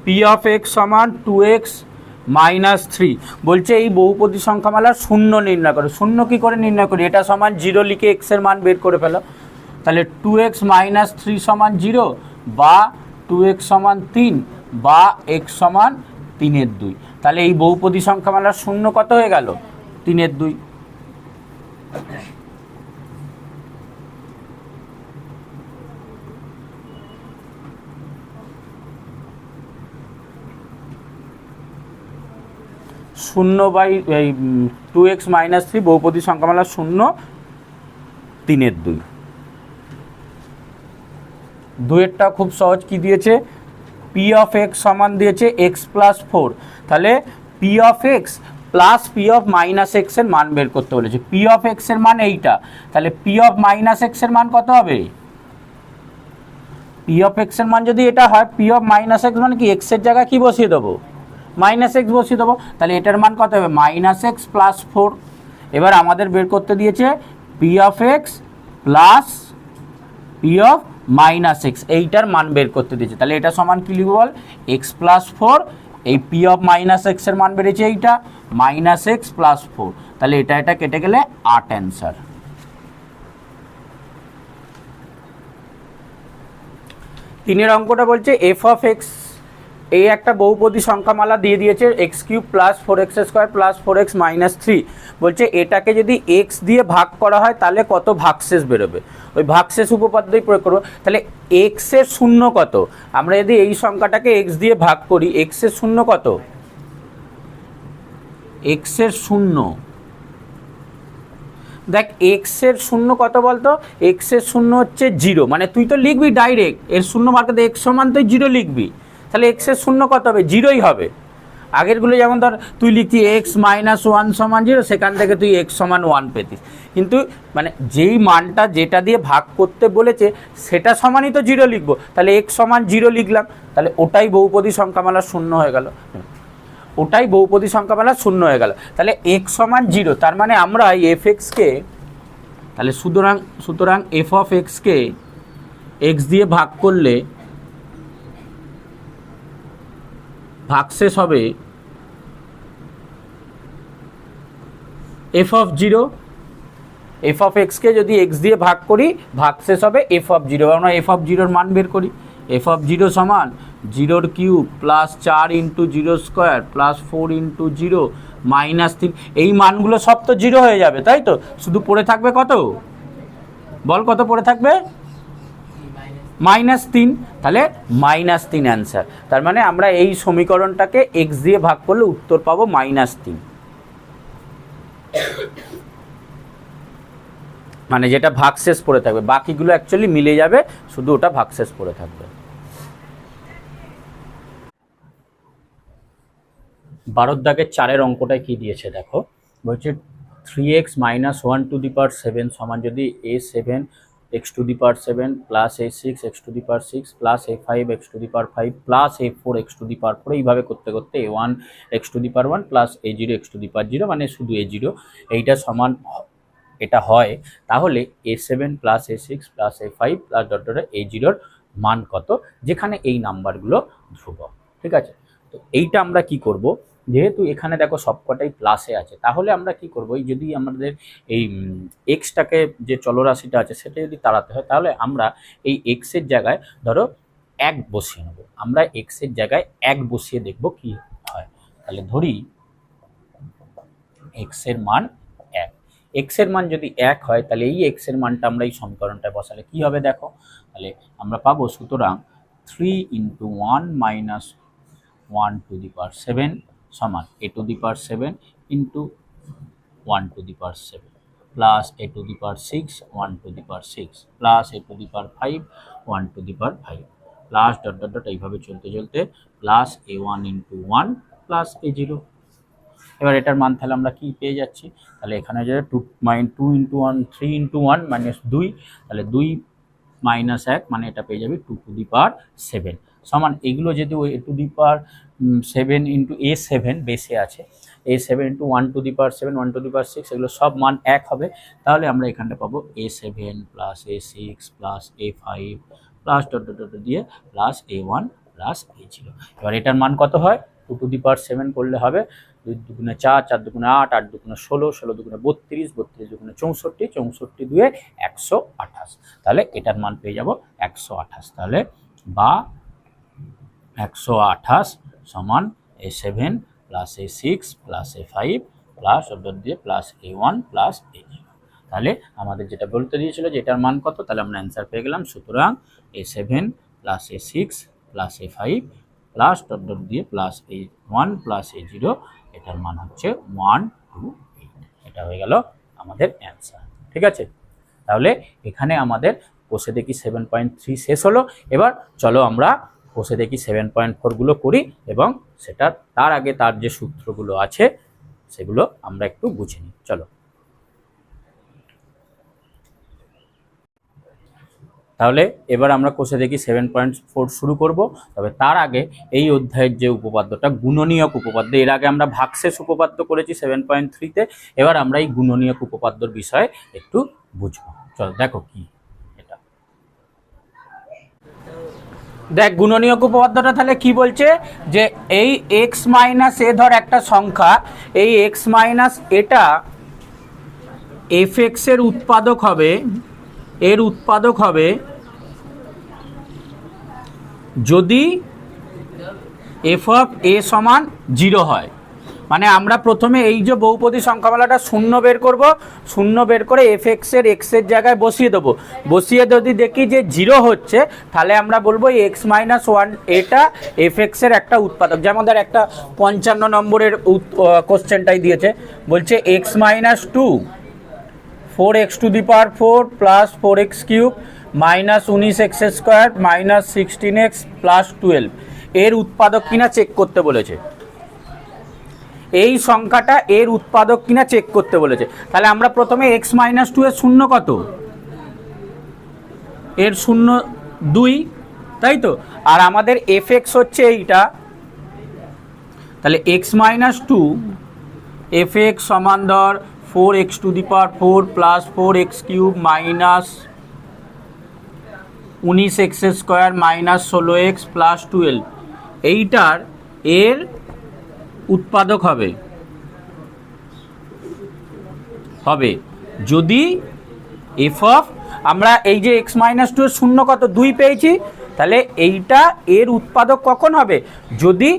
পি অফ এক্স সমান 2x - 3, বলছে এই বহুপদী সংখ্যামালার শূন্য নির্ণয় করো। শূন্য কি করে নির্ণয় করি? এটা সমান 0 লিখে x এর মান বের করে ফেলো। তাহলে 2x - 3 সমান 0, বা 2x সমান 3, বা x সমান 3/2। তাহলে এই বহুপদী সংখ্যামালার শূন্য কত হয়ে গেল? 3/2। শূন্য বাই এই 2x - 3 বহুপদী সংখ্যামালা শূন্য 3/2। দুয়েরটা খুব সহজ, কি দিয়েছে? পি অফ এক্স সমান দিয়েছে x + 4, তাহলে P of x plus P of minus x এর মান বের করতে বলেছে। পি অফ এক্স এর মান এইটা, তাহলে পি অফ মাইনাস এক্স এর মান কত হবে? পি অফ এক্স এর মান যদি এটা হয়, পি অফ মাইনাস এক্স মানে কি? এক্স এর জায়গায় কি বসিয়ে দেবো? -x বসিয়ে দেবো। তাহলে এটার মান কত হবে? -x + 4। এবার আমাদের বের করতে দিয়েছে P of x plus P of -x, এইটার মান বের করতে দিয়েছে। তাহলে এটা সমান কি লিখব বল? x + 4, এই পি অফ -x এর মান বেরিয়েছে এইটা, -x + 4, তাহলে এটা কেটে গেলে 8 অ্যান্সার। তিনের অঙ্কটা বলছে এফ অফ এক্স, এই একটা বহুপদী সংখ্যামালা দিয়ে দিয়েছে x³ + 4x² + 4x - 3, বলছে এটাকে যদি x দিয়ে ভাগ করা হয় তাহলে কত ভাগশেষ বেরোবে? ওই ভাগশেষ উপপাদ্যই প্রয়োগ করবো। তাহলে x এর শূন্য কত? আমরা যদি এই সংখ্যাটাকে x দিয়ে ভাগ করি, x এর শূন্য কত? x এর শূন্য, দেখ x এর শূন্য কত বলতো? x এর শূন্য হচ্ছে 0, মানে তুই তো লিখবি ডাইরেক্ট এর শূন্য বার করতে, x সমান তুই 0 লিখবি, তাহলে x এর শূন্য কত হবে? 0ই হবে। আগেরগুলো যেমন ধর তুই লিখতি x - 1 সমান 0, সেখান থেকে তুই x সমান 1 পেতিস, কিন্তু মানে যেই মানটা যেটা দিয়ে ভাগ করতে বলেছে সেটা সমানই তো 0 লিখবো, তাহলে x সমান 0 লিখলাম, তাহলে ওটাই বহুপদী সংখ্যামালা শূন্য হয়ে গেল, ওটাই বহুপদী সংখ্যামালা শূন্য হয়ে গেল। তাহলে x সমান 0, তার মানে আমরা এই এফ এক্সকে, তাহলে সুতরাং এফ অফ এক্সকে x দিয়ে ভাগ করলে ভাগশেষ হবে এফ অফ 0। এফ অফ এক্সকে যদি x দিয়ে ভাগ করি ভাগশেষ হবে এফ অফ 0। আমরা এফ অফ 0-র মান বের করি। এফ অফ 0 সমান 0³ + 4 × 0² + 4 × 0 -3। এই মানগুলো সব তো 0 হয়ে যাবে, তাই তো? শুধু পড়ে থাকবে কত? বল কত পড়ে থাকবে? -3, তাহলে -3 অ্যান্সার। তার মানে আমরা এই সমীকরণটাকে x দিয়ে ভাগ করলে উত্তর পাবো -3, মানে যেটা ভাগশেষ পড়ে থাকবে, বাকিগুলো অ্যাকচুয়ালি মিলে যাবে, শুধু ওটা ভাগশেষ পড়ে থাকবে। 12 দাগের 4-এর অঙ্কটায় কি দিয়েছে দেখো, বলছে 3x - 1⁷ সমান যদি a7 x⁷ plus a6 x⁴ plus a5 x⁵ plus a4 x⁴, এইভাবে করতে করতে a1 x⁴ plus a0 x⁴, মানে শুধু a0, এইটা সমান এটা হয়, তাহলে a7 plus a6 plus a5 plus a0-র মান কত, যেখানে এই নাম্বারগুলো ধ্রুবক। ঠিক আছে, তো এইটা আমরা কি করব, যেহেতু এখানে দেখো সবকটাই প্লাসে আছে, তাহলে আমরা কি করব, এই যদি আমাদের এই এক্সটাকে যে চলরাশিটা আছে সেটা যদি তাড়াতে হয়, তাহলে আমরা এই এক্সের জায়গায় ধরো 1 বসিয়ে নেব। আমরা এক্সের জায়গায় 1 বসিয়ে দেখব কি হয়। তাহলে ধরি এক্সের মান 1, এক্সের মান যদি 1 হয় তাহলে এই এক্সের মানটা আমরা এই সমীকরণটায় বসালে কি হবে দেখো, তাহলে আমরা পাবো সুতরাং 3 × 1 - 1⁷ সমান a⁷ × 1 to the power 7 plus a to the power 6 1 to the power 6 plus a to the power 5 1 to the power 5 plus dot dot dot এইভাবে চলতে চলতে plus a1 into 1 plus a0। এবার এটার মান তাহলে আমরা কি পেয়ে যাচ্ছি, তাহলে এখানে যে 2 ইন্টু 1 3 ইন্টু 1 মাইনাস 2, তাহলে 2 মাইনাস 1 মানে এটা পেয়ে যাবে 2 টু দি পাওয়ার 7 সমান এগুলো যদি ওই two the power 7 into a7 বেসে আছে, a7 into 1 to the power 7 1 to the power 6 এগুলো সব মান এক হবে, তাহলে আমরা এখানটা পাবো a7 plus a6 plus a5 plus dot dot dot দিয়ে প্লাস a1 প্লাস a0। এবার এটার মান কত হয়, 2 টু দি পাওয়ার 7 করলে হবে 2 দুগুণে 4 4 দুগুণে 8 8 দুগুণে 16 16 দুগুণে 32 32 দুগুণে 64 64 দুয়ে 128, তাহলে এটার মান পেয়ে যাব 128। তাহলে বা 128 সমান a7 plus a6 plus a5 plus dot দিয়ে প্লাস a1 প্লাস a0। তাহলে আমাদের যেটা বলতে দিয়েছিল যে এটার মান কত, তাহলে আমরা অ্যান্সার পেয়ে গেলাম। সুতরাং a7 plus a6 plus a5 plus dot dot দিয়ে প্লাস a1 প্লাস a0, এটার মান হচ্ছে 128। এটা হয়ে গেল আমাদের অ্যান্সার। ঠিক আছে, তাহলে এখানে আমাদের কোষে দেখি 7.3 শেষ হলো। এবার চলো আমরা কোষে দেখি 7.4 গুলো করি এবং সেটার তার আগে তার যে সূত্রগুলো আছে সেগুলো আমরা একটু বুঝে নিই। চলো, তাহলে এবার আমরা কোষে দেখি 7.4 শুরু করব। তবে তার আগে এই অধ্যায়ের যে উপপাদ্যটা গুণনীয়ক উপপাদ্য, এর আগে আমরা ভাগশেষ উপপাদ্য করেছি 7.3-তে, এবার আমরা এই গুণনীয়ক উপপাদ্যর বিষয়ে একটু বুঝবো। চলো দেখো কি এটা, দেখ গুণনীয়ক উপপাদ্যটা তাহলে কি বলছে যে এই x মাইনাস এ ধর একটা সংখ্যা, এই x মাইনাস এটা fx এর উৎপাদক হবে, এর উৎপাদক হবে যদি f অফ a সমান 0 হয়। মানে আমরা প্রথমে এই যে বহুপদী সংখ্যামালাটা শূন্য বের করব, শূন্য বের করে fx এর x এর জায়গায় বসিয়ে দেবো, বসিয়ে যদি দেখি যে 0 হচ্ছে তাহলে আমরা বলবো x মাইনাস 1 এটা fx এর একটা উৎপাদক। যেমন ধর একটা 55 নম্বরের কোশ্চেনটাই দিয়েছে, বলছে x minus 2 4x two the power 4 plus 4x cube minus 19x square minus 16x plus 12 এর উৎপাদক কিনা চেক করতে বলেছে। এই সংখ্যাটা এর উৎপাদক কিনা চেক করতে বলেছে। তাহলে আমরা প্রথমে x মাইনাস 2 এর শূন্য কত, এর শূন্য 2, তাই তো, আর আমাদের fx হচ্ছে এইটা, তাহলে x মাইনাস 2 fx সমান ধর 4x two the power 4 plus 4x cube minus 19x square minus 16x plus 12 এইটার এর উৎপাদক হবে যদি f অফ, আমরা এই যে x মাইনাস 2 এর শূন্য কত 2 পেয়েছি, তাহলে এইটা এর উৎপাদক কখন হবে, যদি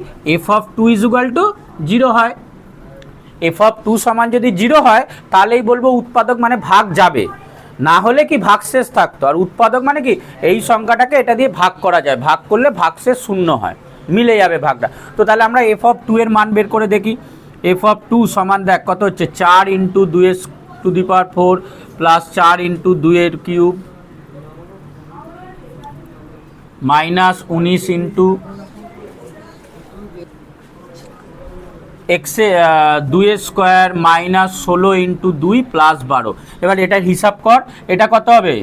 f of 2 is equal to 0 হয়। f অফ 2 সমান যদি 0 হয় তাহলেই বলবো উৎপাদক মানে ভাগ যাবে, না হলে কি ভাগশেষ থাকতো। আর উৎপাদক মানে কি এই সংখ্যাটাকে এটা দিয়ে ভাগ করা যায়, ভাগ করলে ভাগশেষ শূন্য হয়, মিলে যাবে ভাগটা। তো তাহলে আমরা f অফ 2 এর মান বের করে দেখি। f অফ 2 সমান দেখ কত হচ্ছে 4 into 2x two the power 4 plus 4 into 2 এর কিউব মাইনাস 19 ইন্টু এক্সে 2 স্কোয়ার মাইনাস 16 ইন্টু 2 প্লাস 12। এবার এটার হিসাব কর, এটা কত হবে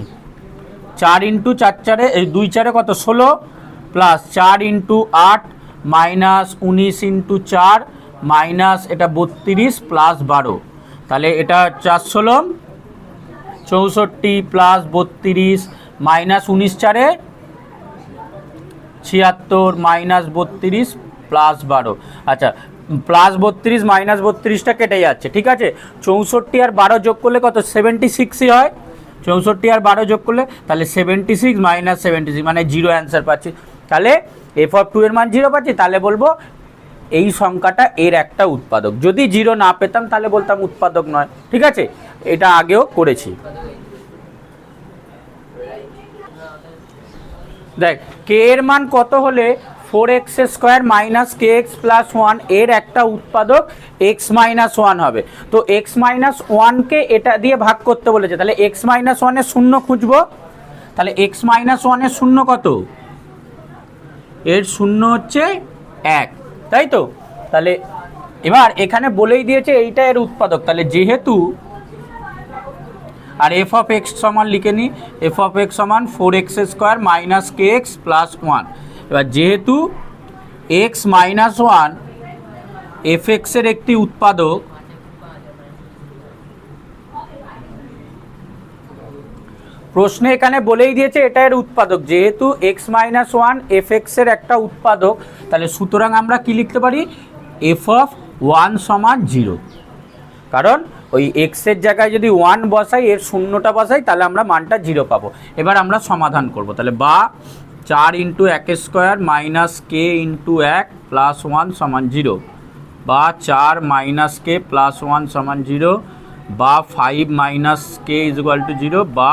4 ইন্টু 4 4 এই 2 4 কত 16 plus 4 into 8 minus 19 into 4 minus এটা 32 প্লাস 12, তাহলে এটা 4 16 64 প্লাস 32 মাইনাস 19 4 76 মাইনাস 32 প্লাস 12। আচ্ছা, প্লাস 32 মাইনাস 32টা কেটে যাচ্ছে, ঠিক আছে। 64 আর 12 যোগ করলে কত 76ই হয়, 64 আর 12 যোগ করলে তাহলে 76 মাইনাস 76 মানে 0 অ্যান্সার পাচ্ছি। তাহলে f অফ 2 এর মান 0 পাচ্ছি, তাহলে বলবো এই সংখ্যাটা এর একটা উৎপাদক। যদি 0 না পেতাম তাহলে বলতাম উৎপাদক নয়, ঠিক আছে। এটা আগেও করেছি। দেখ কে এর মান কত হলে 4x² মাইনাস kx প্লাস 1 এর একটা উৎপাদক x মাইনাস 1 হবে। তো x মাইনাস 1কে এটা দিয়ে ভাগ করতে বলেছে, তাহলে x মাইনাস 1 এর শূন্য খুঁজবো। তাহলে x মাইনাস 1 এর শূন্য কত? এর শূন্য হচ্ছে 1, তাই তো? তাহলে এবার এখানে বলেই দিয়েছে এইটা এর উৎপাদক, তাহলে যেহেতু, আর f অফ x সমান লিখে নিই, f অফ x সমান 4x² মাইনাস kx প্লাস 1। এবার যেহেতু x মাইনাস 1 fx এর একটি উৎপাদক, প্রশ্নে এখানে বলেই দিয়েছে এটা এর উৎপাদক, যেহেতু x মাইনাস 1 fx এর একটা উৎপাদক, তাহলে সুতরাং আমরা কি লিখতে পারি? f অফ 1 সমান 0। কারণ ওই x এর জায়গায় যদি 1 বসাই, এর শূন্যটা বসাই, তাহলে আমরা মানটা 0 পাবো। এবার আমরা সমাধান করব, তাহলে বা 4 × 1² মাইনাস k × 1 প্লাস 1 সমান 0, বা 4 মাইনাস k প্লাস 1 সমান 0, বা 5 মাইনাস k ইকুয়াল টু 0, বা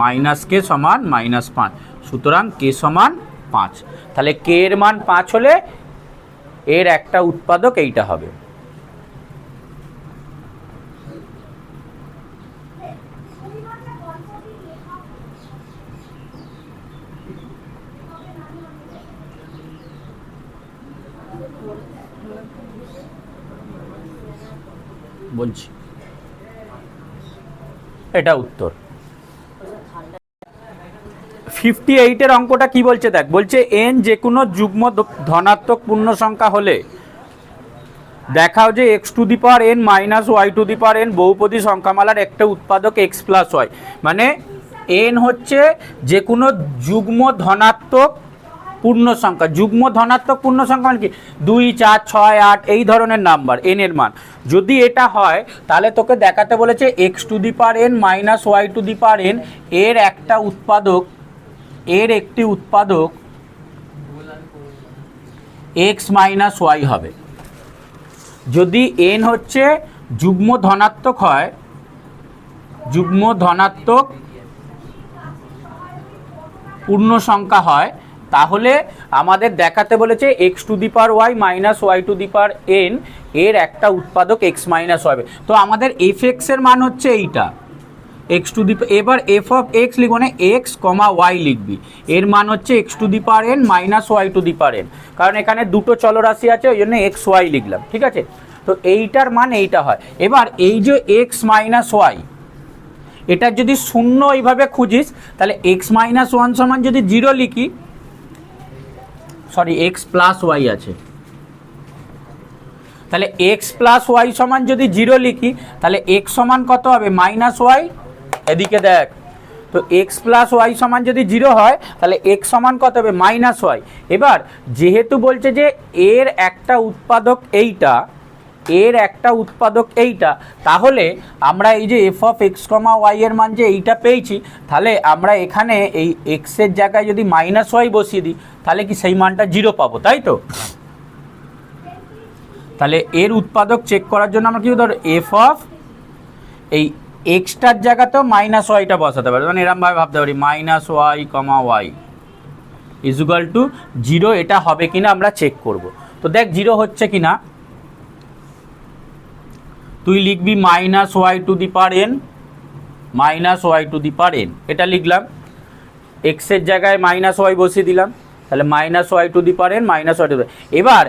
মাইনাস k সমান -5। সুতরাং k সমান 5। তাহলে k এর মান 5 হলে এর একটা উৎপাদক এইটা হবে। বলছি এটা উত্তর। 58 এর অঙ্কটা কি বলছে দেখ, বলছে n যে কোনো যুগ্ম ধনাত্মক পূর্ণ সংখ্যা হলে দেখাও যে x two the power n minus y two the power n বহুপদী সংখ্যামালার একটা উৎপাদক x প্লাস y। মানে n হচ্ছে যে কোনো যুগ্ম ধনাত্মক পূর্ণ সংখ্যা। যুগ্ম ধনাত্মক পূর্ণ সংখ্যা মানে কি? 2, 4, 6, 8 এই ধরনের নাম্বার n এর মান যদি এটা হয়, তাহলে তোকে দেখাতে বলেছে x two the power n minus y two the power n এর একটা উৎপাদক, এর একটি উৎপাদক x মাইনাস y হবে। যদি n হচ্ছে যুগ্ম ধনাত্মক হয়, যুগ্ম ধনাত্মক পূর্ণ সংখ্যা হয়, তাহলে আমাদের দেখাতে বলেছে x two the power y minus y two the power n এর একটা উৎপাদক x মাইনাস y হবে। তো আমাদের fx এর মান হচ্ছে এইটা, x টু দি, এবার f অফ x লিখবো না, x, y লিখবি, এর মান হচ্ছে x two the power n minus y two the power n, কারণ এখানে দুটো চলরাশি আছে ওই জন্য x y লিখলাম, ঠিক আছে? তো এইটার মান এইটা হয়। এবার এই যে x মাইনাস y, এটা যদি শূন্য এইভাবে খুঁজিস, তাহলে x মাইনাস 1 সমান যদি 0 লিখি, সরি x প্লাস y আছে, তাহলে x প্লাস y সমান যদি 0 লিখি, তাহলে x সমান কত হবে? Minus y। এদিকে দেখ, তো x প্লাস y সমান যদি 0 হয়, তাহলে x সমান কত হবে? Minus y। এবার যেহেতু বলছে যে এর একটা উৎপাদক এইটা, এর একটা উৎপাদক এইটা, তাহলে আমরা এই যে f অফ x, y এর মান যে এইটা পেয়েছি, তাহলে আমরা এখানে এই x এর জায়গায় যদি মাইনাস y বসিয়ে দিই, তাহলে কি সেই মানটা 0 পাবো, তাই তো? তাহলে এর উৎপাদক চেক করার জন্য আমরা কি ধর f অফ এই এক্সটার জায়গাতেও মাইনাস ওয়াইটা বসাতে পারি, মানে এরকমভাবে ভাবতে পারি minus y comma Y ইজুগাল to 0, এটা হবে কিনা আমরা চেক করব। তো দেখ 0 হচ্ছে কিনা, তুই লিখবি minus y to the power n, minus y to the power n, এটা লিখলাম, এক্সের জায়গায় মাইনাস ওয়াই বসিয়ে দিলাম, তাহলে minus y to the power n minus y to the. এবার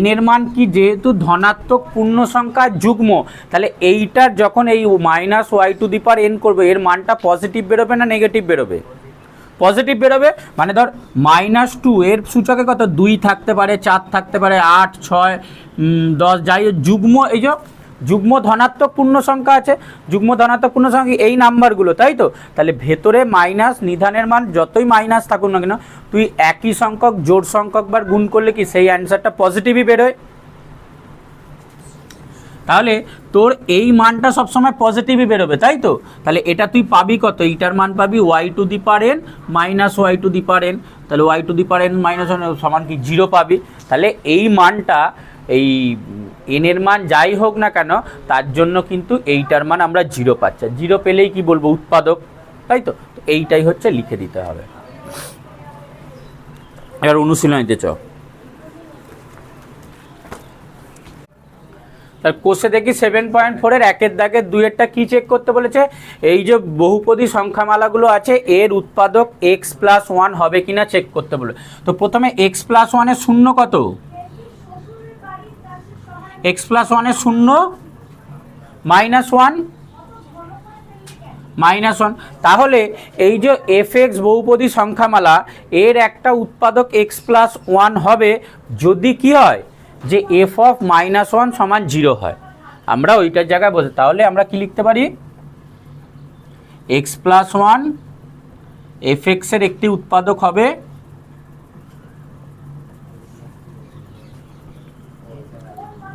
n এর মান কি, যেহেতু ধনাত্মক পূর্ণ সংখ্যা যুগ্ম, তাহলে এইটার যখন এই minus y to the power n করবে, এর মানটা পজিটিভ বেরোবে না নেগেটিভ বেরোবে? পজিটিভ বেরোবে। মানে ধর -2 এর সূচকে কত? 2 থাকতে পারে, 4 থাকতে পারে, 8, 6, 10, যাই যুগ্ম, এই যে যুগ্ম ধনাত্মক পূর্ণ সংখ্যা আছে, যুগ্ম ধনাত্মক পূর্ণ সংখ্যা এই নাম্বারগুলো, তাই তো? তাহলে ভেতরে মাইনাস, নিধানের মান যতই মাইনাস থাকুক না কেন, তুই একই সংখ্যক জোড় সংখ্যকবার গুণ করলে কি সেই অ্যান্সারটা পজিটিভই বেরোয়? তাহলে তোর এই মানটা সবসময় পজিটিভই বেরোবে, তাই তো? তাহলে এটা তুই পাবি কত? এইটার মান পাবি y to the power n minus y to the power n, তাহলে y to the power n minus সমান কি 0 পাবি। তাহলে এই মানটা, এই n এর মান যাই হোক না কেন, তার জন্য কিন্তু এইটার মান আমরা 0 পাচ্ছি। 0 পেলেই কি বলবো? উৎপাদক, তাই তো? এইটাই হচ্ছে লিখে দিতে হবে। এবার অনুশীলনীতে চ। তার কোষে দেখি 7.4-এর 1-এর দাগের 2-এরটা কি চেক করতে বলেছে, এই যে বহুপদী সংখ্যামালাগুলো আছে এর উৎপাদক x+1 হবে কিনা চেক করতে বলে। তো প্রথমে x+1 এর শূন্য কত, x+1 এর শূন্য -1, -1, তাহলে এই যে fx বহুপদী সংখ্যামালা এর একটা উৎপাদক x+1 হবে যদি কি হয়, যে f অফ -1 সমান 0 হয়। আমরা ওইটার জায়গায় বসে, তাহলে আমরা কি লিখতে পারি, x+1 fx এর একটি উৎপাদক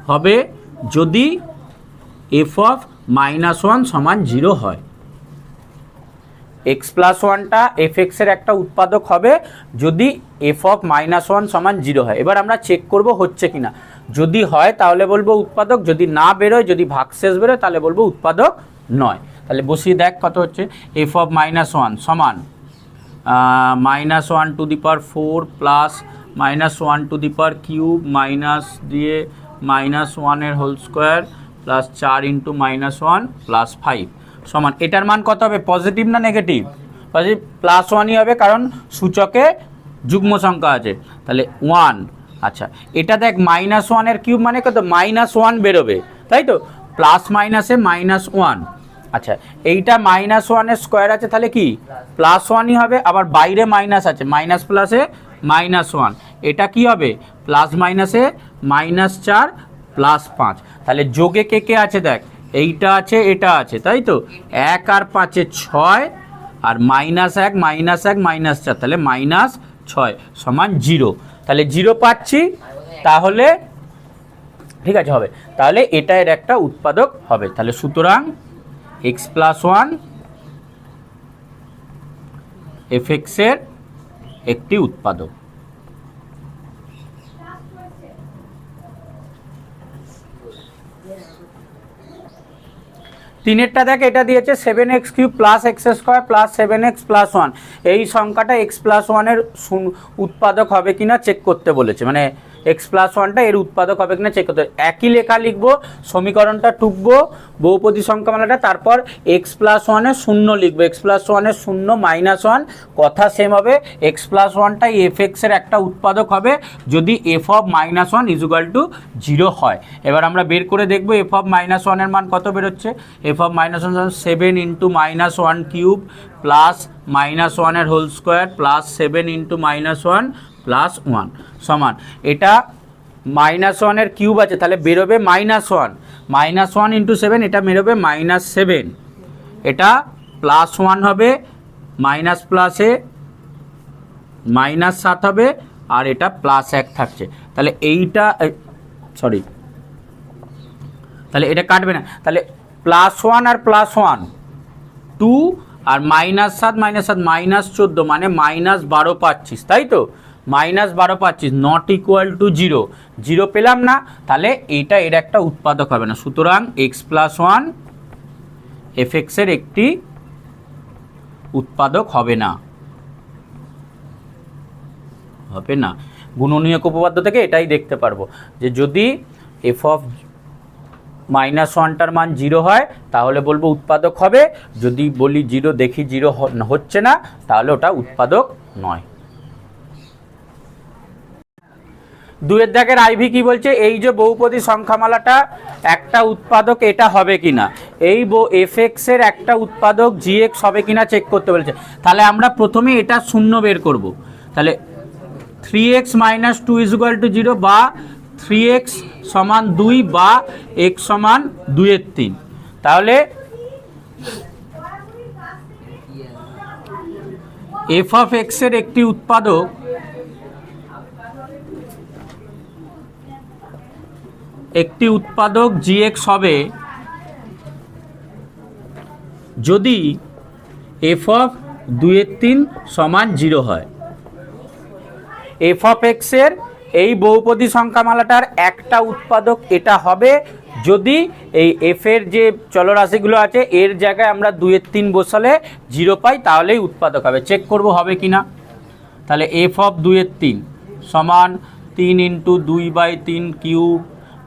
হবে যদি f অফ -1 সমান 0 হয়। x+1টা fx এর একটা উৎপাদক হবে যদি f অফ -1 সমান 0 হয়। এবার আমরা চেক করব হচ্ছে কিনা, যদি হয় তাহলে বলবো উৎপাদক, যদি না বেরোয়, যদি ভাগশেষ বেরোয় তাহলে বলবো উৎপাদক নয়। তাহলে বসিয়ে দেখ কত হচ্ছে, f অফ -1 সমান -1 to the power 4 plus -1 to the power cube minus দিয়ে -1 এর whole square plus 4 into -1 plus 5 সমান, এটার মান কত হবে, পজিটিভ না নেগেটিভ, পজিটিভ, +1ই হবে কারণ সূচকে যুগ্ম সংখ্যা আছে, তাহলে 1। আচ্ছা, এটা দেখ -1 এর কিউব মানে কত, -1 বেরোবে, তাই তো, প্লাস মাইনাসে -1। আচ্ছা, এইটা -1 এর স্কোয়ার আছে তাহলে কি +1ই হবে, আবার বাইরে মাইনাস আছে, মাইনাস প্লাসে -1, এটা কি হবে প্লাস মাইনাসে -4 প্লাস 5, তাহলে যোগে কে কে আছে দেখ, এইটা আছে এটা আছে, তাই তো, 1 আর 5-এ 6 আর -1 -4 তাহলে -6 সমান 0, তাহলে 0 পাচ্ছি, তাহলে ঠিক আছে হবে, তাহলে এটা এর একটা উৎপাদক হবে। তাহলে সুতরাং x+1 fx এর একটি উৎপাদক। তিনেরটা দেখ, এটা দিয়েছে 7x³ plus x² plus 7x plus 1, এই সংখ্যাটা x+1 এর উৎপাদক হবে কিনা চেক করতে বলেছে, মানে x+1টা এর উৎপাদক হবে কিনা চেক করতে। একই লেখা লিখবো, সমীকরণটা টুকবো, বহুপদী সংখ্যামালাটা, তারপর x+1 এর শূন্য লিখবো, x+1 এর শূন্য -1, কথা সেম হবে, x+1টাই fx এর একটা উৎপাদক হবে যদি f অফ -1 = 0 হয়। এবার আমরা বের করে দেখবো f অফ -1 এর মান কত বেরোচ্ছে, f of -1 7 into -1 cube plus -1 এর whole square plus 7 into -1 plus 1 সমান, এটা -1 এর কিউব আছে তাহলে বেরোবে -1, -1 ইন্টু 7 এটা বেরোবে -7, এটা +1 হবে, মাইনাস প্লাসে -7 হবে, আর এটা +1 থাকছে, তাহলে এইটা সরি, তাহলে এটা কাটবে না, তাহলে +1 আর +1 2 আর -7 -14 মানে -12 পাচ্ছিস, তাই তো, -12 পাচ্ছিস, নট ইকুয়াল টু 0, 0 পেলাম না, তাহলে এইটা এর একটা উৎপাদক হবে না। সুতরাং x+1 fx এর একটি উৎপাদক হবে না, গুণনীয়ক উপপাদ্য থেকে এটাই দেখতে পারবো যে যদি f অফ -1টার মান 0 হয় তাহলে বলবো উৎপাদক হবে, যদি বলি 0 দেখি 0 হচ্ছে না তাহলে ওটা উৎপাদক নয়। 2-এর দাগের আইভি কি বলছে, এই যে বহুপদী সংখ্যামালাটা একটা উৎপাদক এটা হবে কিনা, এই fx এর একটা উৎপাদক gx হবে কিনা চেক করতে বলেছে। তাহলে আমরা প্রথমে এটা শূন্য বের করব, তাহলে 3x - 2 = 0 বা 3x সমান 2 বা x সমান 2/3, তাহলে f অফ x এর একটি উৎপাদক gx হবে যদি f অফ 2/3 সমান 0 হয়। f অফ x এর এই বহুপদী সংখ্যামালাটার একটা উৎপাদক এটা হবে যদি এই f এর যে চলরাশিগুলো আছে এর জায়গায় আমরা 2/3 বসালে 0 পাই, তাহলেই উৎপাদক হবে। চেক করব হবে কিনা, তাহলে f অফ 2/3 সমান 3 × 2/3 cube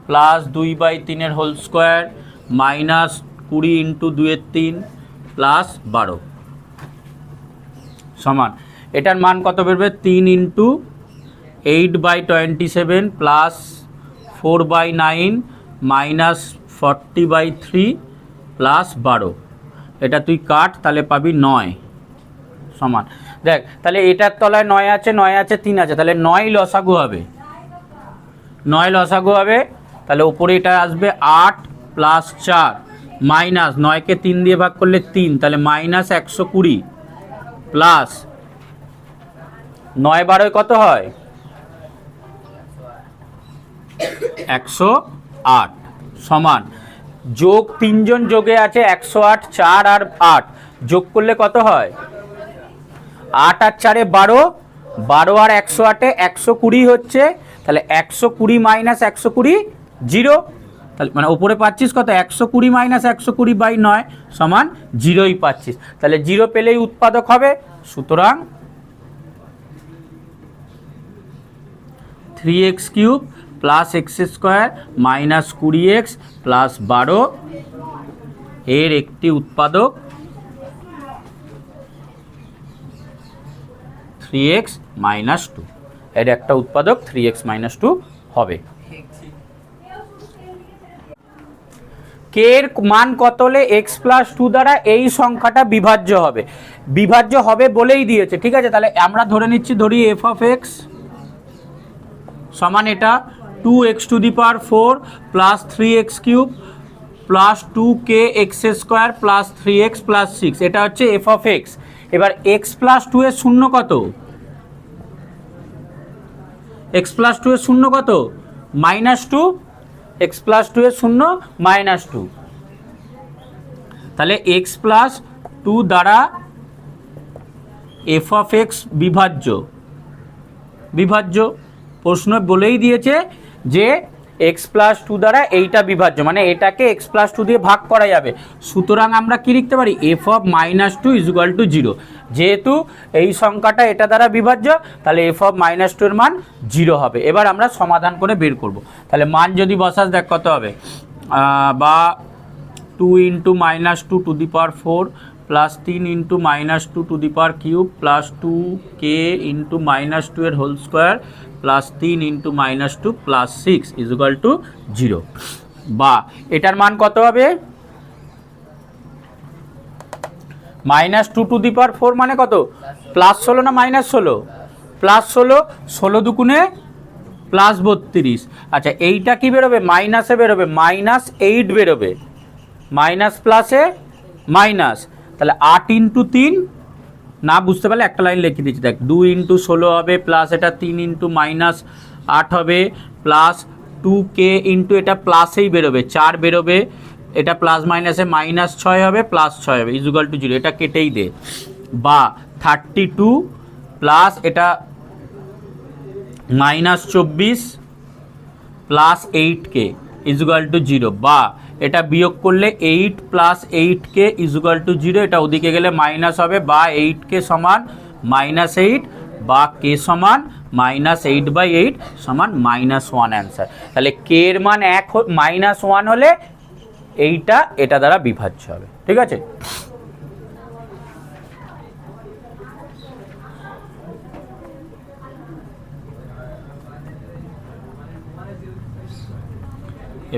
plus 2/3 whole square minus 20 into 2/3 plus 12 সমান এটার মান কত বেরোবে 3 ইন্টু 8/27 প্লাস 4/9 মাইনাস 40/3 প্লাস 12 এটা তুই কাট তাহলে পাবি 9 সমান দেখ তাহলে এটার তলায় 9 আছে 9 আছে 3 আছে তাহলে 9 লসাগু হবে 9 লসাগু হবে তাহলে উপরে এটা আসবে 8 প্লাস 4 মাইনাস 9কে 3 দিয়ে ভাগ করলে 3 তাহলে মাইনাস 120 প্লাস 9 12 কত হয় 108 সমান যোগ 3 জন যোগে আছে 108 4 আর 8 যোগ করলে কত হয় 8 আর 4 12 12 আর 108 120 হচ্ছে তাহলে 120 মাইনাস 120 0 তাহলে মানে উপরে পাচ্ছিস কত 120 মাইনাস 120/9 সমান 0ই পাচ্ছিস তাহলে 0 পেলেই উৎপাদক হবে সুতরাং 3x cube plus x square minus 20x plus 12 এর একটি উৎপাদক 3x মাইনাস 2 এর একটা উৎপাদক 3x মাইনাস 2 হবে কে এর মান কত হলে x প্লাস 2 দ্বারা এই সংখ্যাটা বিভাজ্য হবে বলেই দিয়েছে ঠিক আছে তাহলে আমরা ধরে নিচ্ছি ধরি f অফ x সমান এটা 2x two the power 4 plus 3x cube plus 2k x square plus 3x plus 6 এটা হচ্ছে f অফ x এবার x প্লাস 2 এর শূন্য কত x প্লাস 2 এর শূন্য কত -2 x প্লাস 2 এর শূন্য -2 তাহলে x প্লাস 2 দ্বারা f অফ x বিভাজ্য প্রশ্ন বলেই দিয়েছে যে x প্লাস 2 দ্বারা এইটা বিভাজ্য মানে এটাকে x প্লাস 2 দিয়ে ভাগ করা যাবে সুতরাং আমরা কি লিখতে পারি f অফ -2 = 0 যেহেতু এই সংখ্যাটা এটা দ্বারা বিভাজ্য তাহলে f অফ -2 এর মান 0 হবে এবার আমরা সমাধান করে বের করব তাহলে মান যদি বসাস দেখ কত হবে বা 2 into -2 to the power 4 plus 3 into -2 to the power cube plus 2k into -2 এর whole square plus 3 into -2 plus 6 equal to 0 বা এটার মান কত হবে -2 টু দি পাওয়ার 4 মানে কত প্লাস 16 না -16 প্লাস 16 দুগুণে প্লাস 32 আচ্ছা এইটা কি বেরোবে মাইনাসে বেরোবে -8 বেরোবে মাইনাস প্লাসে মাইনাস তাহলে 8 ইন্টু 3 না বুঝতে পারলে একটা লাইন লিখে দিচ্ছি দেখ 2 ইন্টু 16 হবে প্লাস এটা 3 ইন্টু -8 হবে প্লাস 2k ইন্টু এটা প্লাসেই বেরোবে 4 বেরোবে এটা প্লাস মাইনাসে -6 হবে প্লাস 6 হবে ইকুয়াল টু 0 এটা কেটেই দে বা 32 প্লাস এটা -24 প্লাস 8k ইকুয়াল টু 0 বা এটা বিয়োগ করলে 8 প্লাস 8k ইকুয়াল টু 0 এটা ওদিকে গেলে মাইনাস হবে বা 8k সমান -8 বা k সমান -8/8 সমান -1 অ্যান্সার তাহলে k এর মান -1 হলে এটা দ্বারা বিভাজ্য হবে ঠিক আছে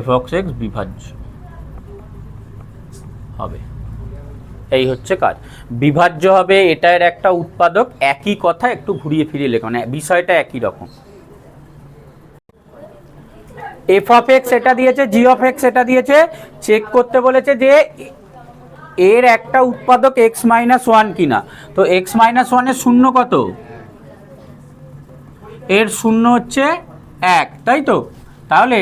f অফ x বিভাজ্য হবে এই হচ্ছে কাজ বিভাজ্য হবে এটার একটা উৎপাদক একই কথা একটু ঘুরিয়ে ফিরিয়ে লেখা মানে বিষয়টা একই রকম f অফ x এটা দিয়েছে g অফ x এটা দিয়েছে চেক করতে বলেছে যে এর একটা উৎপাদক x - 1 কিনা তো x - 1 এর শূন্য কত এর শূন্য হচ্ছে 1 তাই তো তাহলে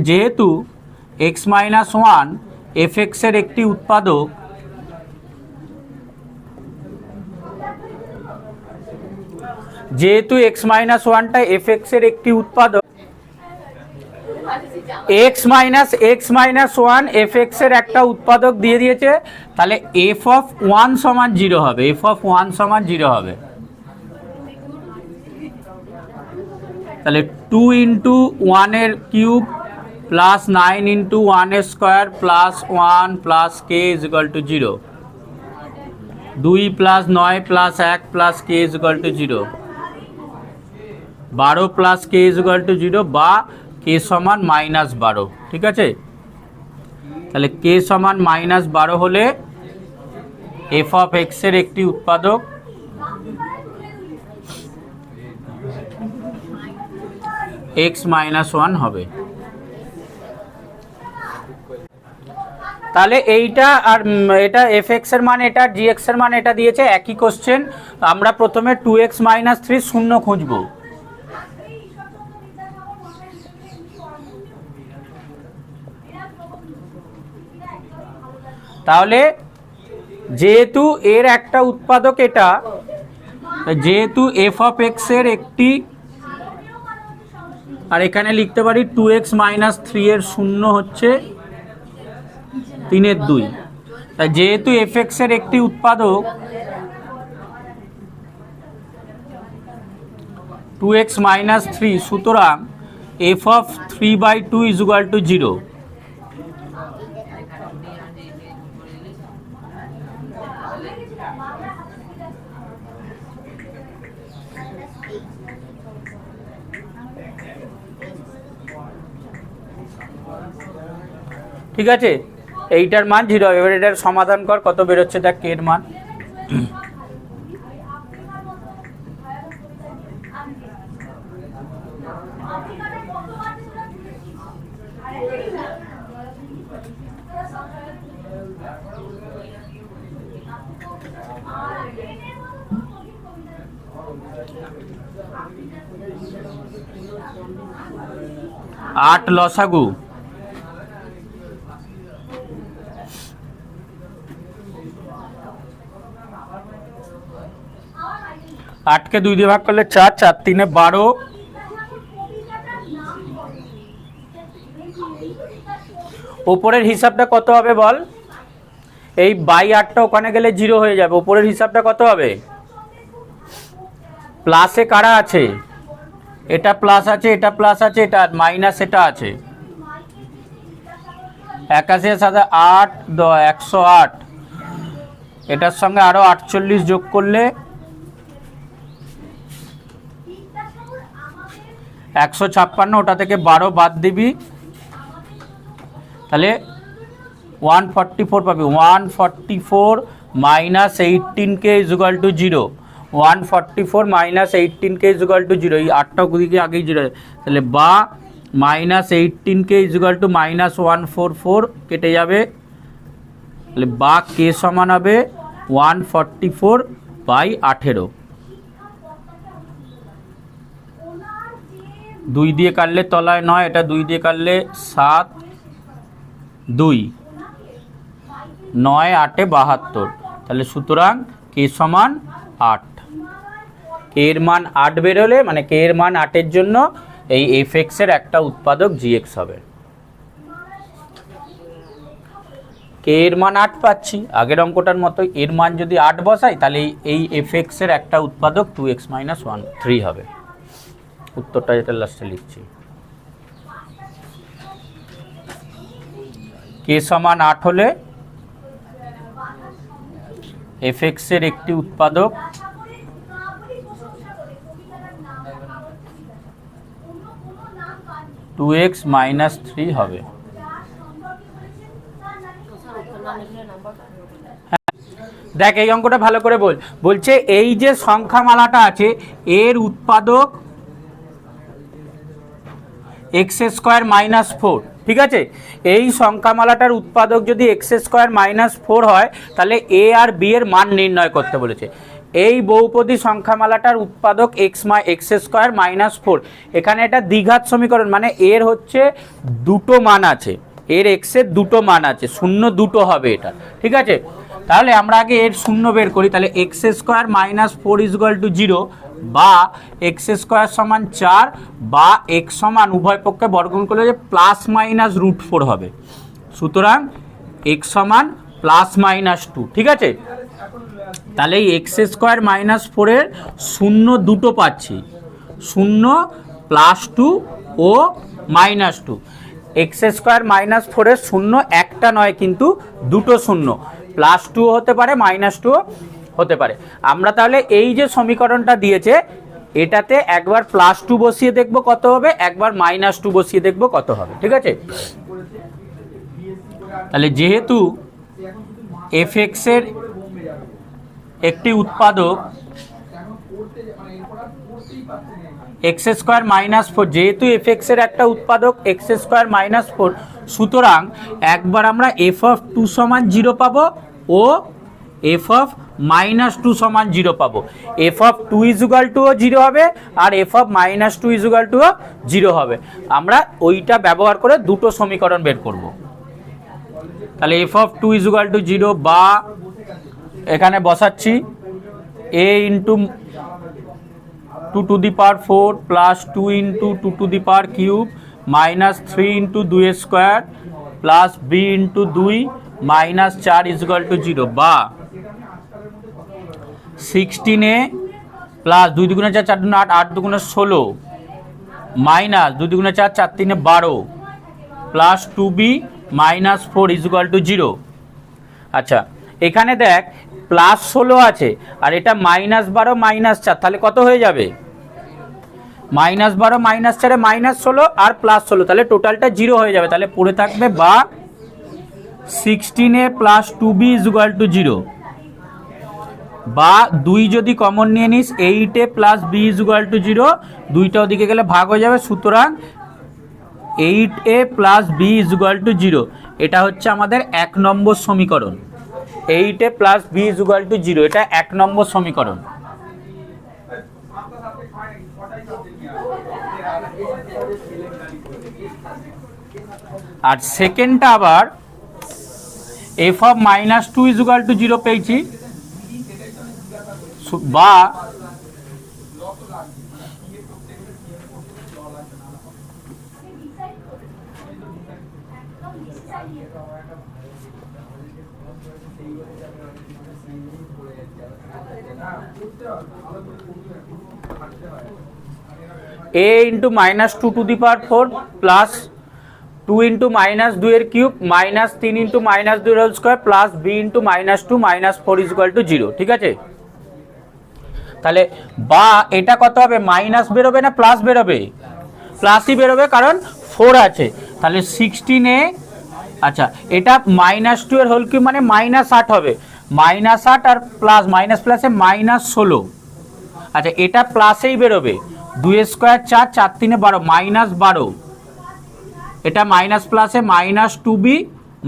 যেহেতু x - 1 fx এর একটি উৎপাদক যেহেতু x - 1টা fx এর একটি উৎপাদক x - 1 fx এর একটা উৎপাদক দিয়ে দিয়েছে তাহলে f অফ 1 সমান 0 হবে f অফ 1 সমান 0 হবে তাহলে 2 into 1 cube plus 9 into 1 square plus 1 plus K is equal to 0, 2 plus 9 plus 1 plus K is equal to 0, 12 plus K is equal to 0 বা কে সমান -12। ঠিক আছে, তাহলে কে সমান -12 হলে এফ অফ এক্স এর একটি উৎপাদক x-1 হবে। তাহলে এইটা আর এটা এফ এক্স এর মান এটা, জি এক্স এর মান এটা দিয়েছে, একই কোশ্চেন। আমরা প্রথমে 2x - 3 শূন্য খুঁজবো। তাহলে যেহেতু এর একটা উৎপাদক এটা, যেহেতু এফ অফ এক্স এর একটি, আর এখানে লিখতে পারি 2x - 3 এর শূন্য হচ্ছে 3/2। তাই যেহেতু এফ এক্স এর একটি উৎপাদক 2x - 3, সুতরাং F of 3/2 is equal to 0। ঠিক আছে, এইটার মান 0 হবে। এবার এটার সমাধান কর, কত বেরোচ্ছে দেখ কে এর মান। আট লসাগু, 8 কে 2 দিয়ে ভাগ করলে 4, 4 3 12, ওপরের হিসাবটা কত হবে বল? এই বাই 8টা ওখানে গেলে 0 হয়ে যাবে। ওপরের হিসাবটা কত হবে? প্লাসে কারা আছে? এটা প্লাস আছে, এটা প্লাস আছে, এটা মাইনাস এটা আছে। 81 এর সাথে 8 108, এটার সঙ্গে আরো 48 যোগ করলে 156, ওটা থেকে 12 বাদ দিবি, তাহলে 144 পাবি। 144 - 18k is equal to 0। 144 - 18k is equal to 0। এই 8টা দিকে আগেই 0, তাহলে বা -18k ইজ ইকুয়াল টু -144 কেটে যাবে, তাহলে বা কে সমান হবে 144/18। 2 দিয়ে কাটলে তলায় 9, এটা 2 দিয়ে কাটলে 7, 2 9 8 72, তাহলে সুতরাং কে সমান 8। কে এর মান 8 বেরোলে মানে কে এর মান 8 এর জন্য এই এফ এক্স এর একটা উৎপাদক জি এক্স হবে। কে এর মান 8 পাচ্ছি, আগের অঙ্কটার মতো এর মান যদি 8 বসাই তাহলে এই এফ এক্স এর একটা উৎপাদক 2x - 3 হবে। উত্তরটা যেটা লাস্টে লিখছি, কে সমান 8 হলে এফ এক্স এর একটি উৎপাদক (2x - 3) হবে। দেখ এই অঙ্কটা ভালো করে বলছে এই যে সংখ্যামালাটা আছে এর উৎপাদক x² - 4। ঠিক আছে, এই সংখ্যামালাটার উৎপাদক যদি x² - 4 হয় তাহলে a আর b এর মান নির্ণয় করতে বলেছে। এই বহুপদী সংখ্যামালাটার উৎপাদক x² - 4, এখানে এটা দ্বিঘাত সমীকরণ, মানে এর হচ্ছে দুটো মান আছে, এর x এর দুটো মান আছে, শূন্য দুটো হবে এটা। ঠিক আছে, তাহলে আমরা আগে এর শূন্য বের করি। তাহলে x² - 4 ইজ ইকুয়াল টু 0 বা x² সমান 4 বা x সমান উভয় পক্ষে বর্গমূল করলে যে +-√4 হবে। সুতরাং x সমান +-2। ঠিক আছে, তাহলে এই x² - 4 এর শূন্য দুটো পাচ্ছি, 0 +2 ও -2। এক্স স্কোয়ার -4 শূন্য একটা নয় কিন্তু দুটো শূন্য, +2 হতে পারে -2 হতে পারে। আমরা তাহলে এই যে সমীকরণটা দিয়েছে এটাতে একবার +2 বসিয়ে দেখব কত হবে, একবার -2 বসিয়ে দেখব কত হবে, ঠিক আছে। তাহলে যেহেতু fx এর একটি উৎপাদক এক্স স্কোয়ার -4, যেহেতু fx এর একটা উৎপাদক এক্স স্কোয়ার -4, সুতরাং একবার আমরা f(2) = 0 পাবো ও f(-2) = 0 পাবো। f(2) = 0 হবে আর f(-2) = 0 হবে। আমরা ওইটা ব্যবহার করে দুটো সমীকরণ বের করব। তাহলে f(2) = 0 বা এখানে বসাচ্ছি a × 2^4 + 2 × 2^3 -3 × 2² + b × 2 -4 = 0 বা 16a + 2 × 4 = 4 × 8 8 × 16 -2 × 4 4 × 3 = 12 + 2b -4 = 0। আচ্ছা, এখানে দেখ +16 আছে আর এটা -12 -4, তাহলে কত হয়ে যাবে? -12 -4 -16 আর +16, তাহলে টোটালটা 0 হয়ে যাবে। তাহলে পড়ে থাকবে বা 16a + 2b = 0 বা 2 যদি কমন নিয়ে নিস 8a + b = 0, দুইটা ওদিকে গেলে ভাগ হয়ে যাবে, সুতরাং 8a + b = 0। এটা হচ্ছে আমাদের 1 নম্বর সমীকরণ। 8a + b = 0, এটা 1 নম্বর সমীকরণ। আর সেকেন্ডটা আবার f(-2) = 0 পেয়েছি বা a × -2^4 + 2 × -2³ -3 × -2² + b × -2 -4 = 0, ঠিক আছে। তাহলে বা এটা কত হবে, মাইনাস বেরোবে না প্লাস বেরোবে? প্লাসই বেরোবে, কারণ 4 আছে। তাহলে 16a, আচ্ছা এটা -2 এর হোল কিউব মানে -8 হবে, -8 আর প্লাস মাইনাস প্লাসে -16। আচ্ছা এটা প্লাসেই বেরোবে, 2² 4 4 3 12 -12, এটা মাইনাস প্লাসে -2b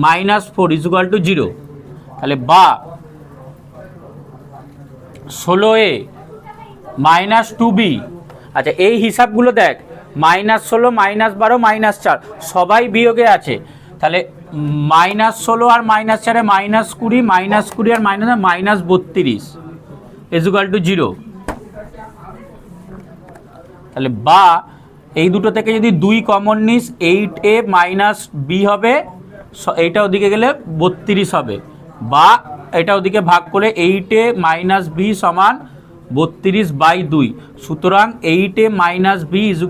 -4 = 0। তাহলে বা 16a -2b, আচ্ছা এই হিসাবগুলো দেখ, -16 -12 -4 সবাই বিয়োগে আছে, তাহলে -16 আর -4 -20 -20 আর -32 = 0। তাহলে বা এই দুটো থেকে যদি 2 কমন নিস 8a - b হবে, এইটা ওদিকে গেলে 32 হবে, বা এটা ওদিকে ভাগ করে 8a - b = 32/2, সুতরাং 8a - b =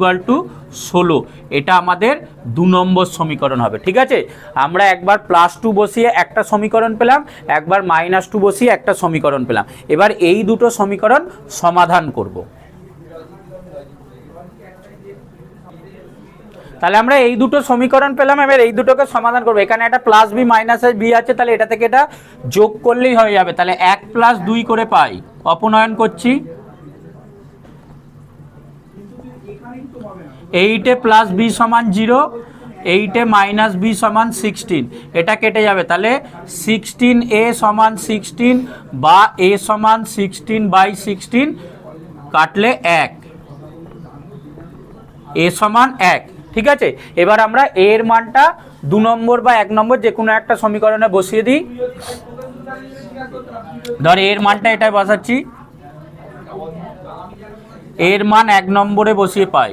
16। এটা আমাদের 2 নম্বর সমীকরণ হবে, ঠিক আছে। আমরা একবার +2 বসিয়ে একটা সমীকরণ পেলাম, একবার -2 বসিয়ে একটা সমীকরণ পেলাম। এবার এই দুটো সমীকরণ সমাধান করব। তাহলে আমরা এই দুটো সমীকরণ পেলাম, এবার এই দুটোকে সমাধান করবো। এখানে একটা +b - b আছে, তাহলে এটা থেকে এটা যোগ করলেই হয়ে যাবে। তাহলে 1 + 2 করে পাই, অপনয়ন করছি, 8a + b = 0, 8a - b = 16, এটা কেটে যাবে। তাহলে 16a = 16 বা a = 16/16, কাটলে 1, a = 1, ঠিক আছে। এবার আমরা এর মানটা 2 নম্বর বা 1 নম্বর যে কোনো একটা সমীকরণে বসিয়ে দিই। ধর এর মানটা এটাই বসাচ্ছি, এর মান 1 নম্বরে বসিয়ে পাই,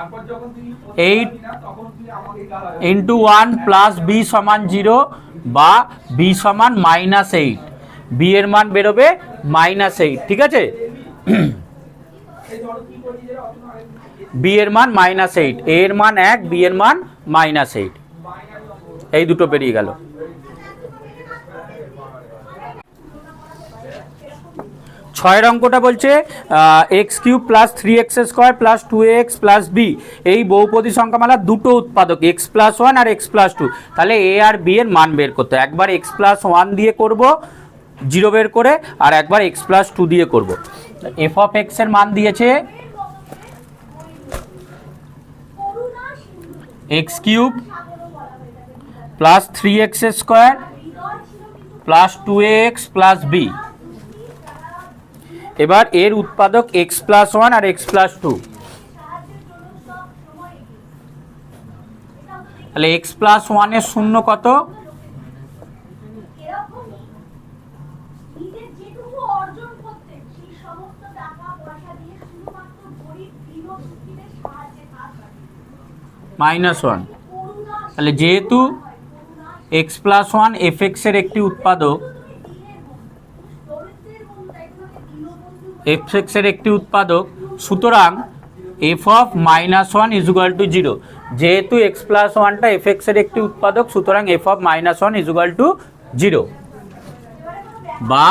8 ইন্টু 1 প্লাস বি সমান 0 বা বি সমান -8, বি এর মান বেরোবে -8, ঠিক আছে। বি এর মান -8, এ এর মান 1, বি এর মান -8, এই দুটো বেরিয়ে গেল। ছয়ের অঙ্কটা বলছে x³ plus 3x² plus 2ax plus b এই বহুপদী সংখ্যামালার দুটো উৎপাদক x+1 আর x+2, তাহলে a আর b এর মান বের করতে হয়। একবার x+1 দিয়ে করব 0 বের করে, আর একবার x+2 দিয়ে করব। f অফ x এর মান দিয়েছে x³ plus 3x² plus 2ax plus b। এবার এর উৎপাদক x+1 আর x+2, তাহলে x+1 এর শূন্য কত? -1। তাহলে যেহেতু x+1 fx এর একটি উৎপাদক, fx এর একটি উৎপাদক, সুতরাং f অফ -1 ইজুগাল টু 0। যেহেতু x+1টা fx এর একটি উৎপাদক, সুতরাং f অফ -1 ইজুগাল টু 0, বা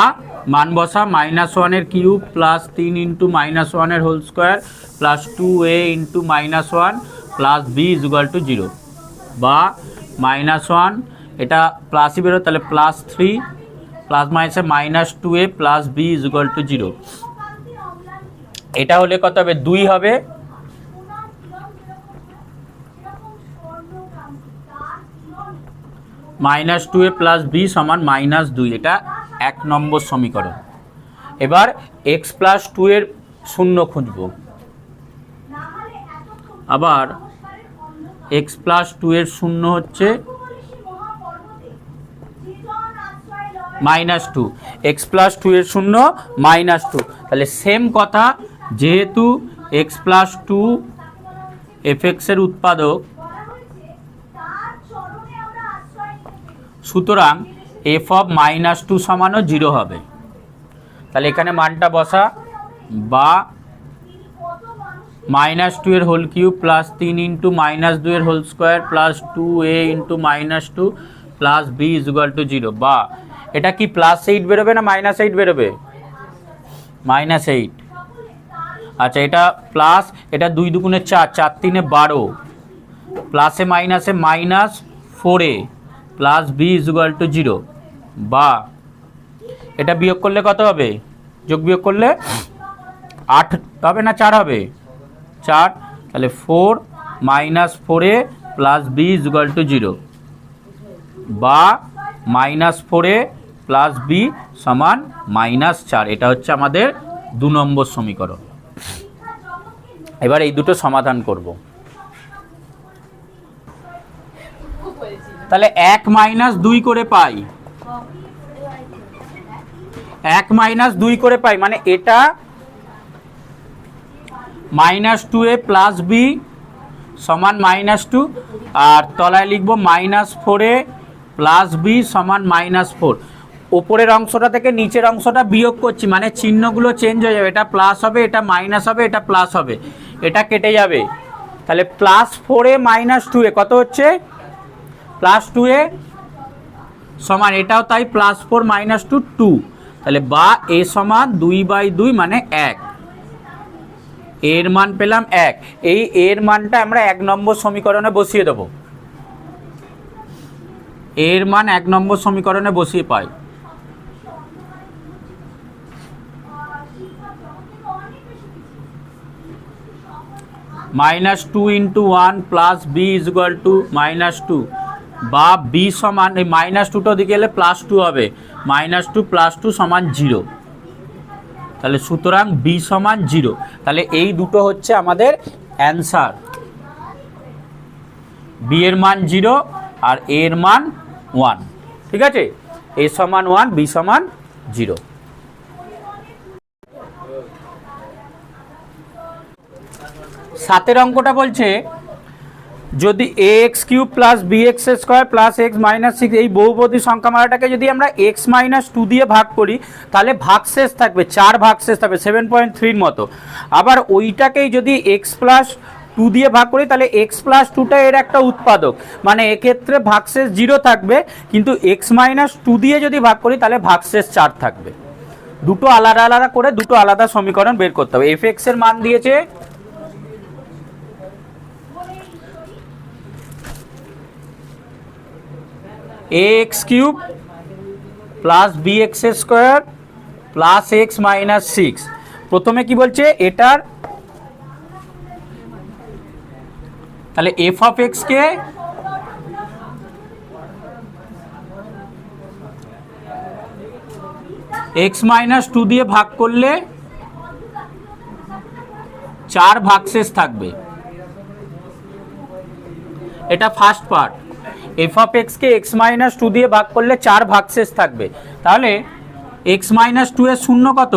মান বসা -1 এর কিউব প্লাস 3 ইন্টু -1 এর whole square plus 2a into -1 plus b equal to 0, বা -1 এটা প্লাসই বেরো, তাহলে +3 প্লাস মাইনাসে -2a plus b equal to 0। এটা হলে কত হবে? 2 হবে। -2a প্লাস b সমান -2, এটা 1 নম্বর সমীকরণ। এবার x+2 এর শূন্য খুঁজব। আবার x+2 এর শূন্য হচ্ছে -2, x+2 এর শূন্য -2, তাহলে সেম কথা, যেহেতু x+2 fx এর উৎপাদক, সুতরাং f অফ -2 সমানও 0 হবে। তাহলে এখানে মানটা বসা, বা -2 এর হোল কিউব প্লাস 3 ইন্টু -2 এর whole square plus 2a into -2 plus b equal to 0, বা এটা কি +8 বেরোবে না -8 বেরোবে? -8। আচ্ছা, এটা প্লাস, এটা 2 দুগুণে 4, 4 3 12, প্লাসে মাইনাসে -4a plus b equal to 0, বা এটা বিয়োগ করলে কত হবে? যোগ বিয়োগ করলে 8 হবে না 4 হবে? 4, তাহলে 4 -4a plus b equal to 0, বা -4a প্লাস b সমান -4। এটা হচ্ছে আমাদের 2 নম্বর সমীকরণ। এবার এই দুটো সমাধান করব। তাহলে 1 - 2 করে পাই, 1 - 2 করে পাই, মানে এটা -2a প্লাস b সমান -2, আর তলায় লিখব -4a প্লাস b সমান -4। ওপরের অংশটা থেকে নিচের অংশটা বিয়োগ করছি, মানে চিহ্নগুলো চেঞ্জ হয়ে যাবে, এটা প্লাস হবে, এটা মাইনাস হবে, এটা প্লাস হবে, এটা কেটে যাবে। তাহলে +4a -2a কত হচ্ছে? +2a সমান, এটাও তাই, +4 - 2 2, তাহলে বা a সমান 2/2 মানে 1, এর মান পেলাম 1। এই এর মানটা আমরা 1 নম্বর সমীকরণে বসিয়ে দেব, এর মান 1 নম্বর সমীকরণে বসিয়ে পাই। -2 into 1 plus b equal to -2, বা b সমান, এই -2টা দিকে গেলে +2 হবে, -2 + 2 সমান 0, তাহলে সুতরাং b সমান 0। তাহলে এই দুটো হচ্ছে আমাদের অ্যান্সার, b এর মান 0 আর a এর মান 1, ঠিক আছে? a সমান 1, b সমান 0। 7 অঙ্কটা বলছে যদি ax³ plus bx² plus x minus 6 এই বহুপদী সংখ্যা মালাটাকে যদি আমরা x মাইনাস 2 দিয়ে ভাগ করি তাহলে ভাগশেষ থাকবে 4 ভাগশেষ থাকবে 7.3 মতো। আবার ওইটাকেই যদি x প্লাস 2 দিয়ে ভাগ করি তাহলে x প্লাস 2টা এর একটা উৎপাদক, মানে এক্ষেত্রে ভাগশেষ 0 থাকবে, কিন্তু x মাইনাস 2 দিয়ে যদি ভাগ করি তাহলে ভাগশেষ 4 থাকবে। দুটো আলাদা আলাদা করে দুটো আলাদা সমীকরণ বের করতে হবে। fx এর মান দিয়েছে ax³ plus bx² plus x minus 6। প্রথমে কি বলছে এটার, তাহলে f of x K x minus 2 দিয়ে ভাগ করলে 4 ভাগশেষ থাকবে, এটা first part. f of x K x minus 2 দিয়ে ভাগ করলে 4 ভাগশেষ থাকবে, তাহলে x মাইনাস 2 এর শূন্য কত?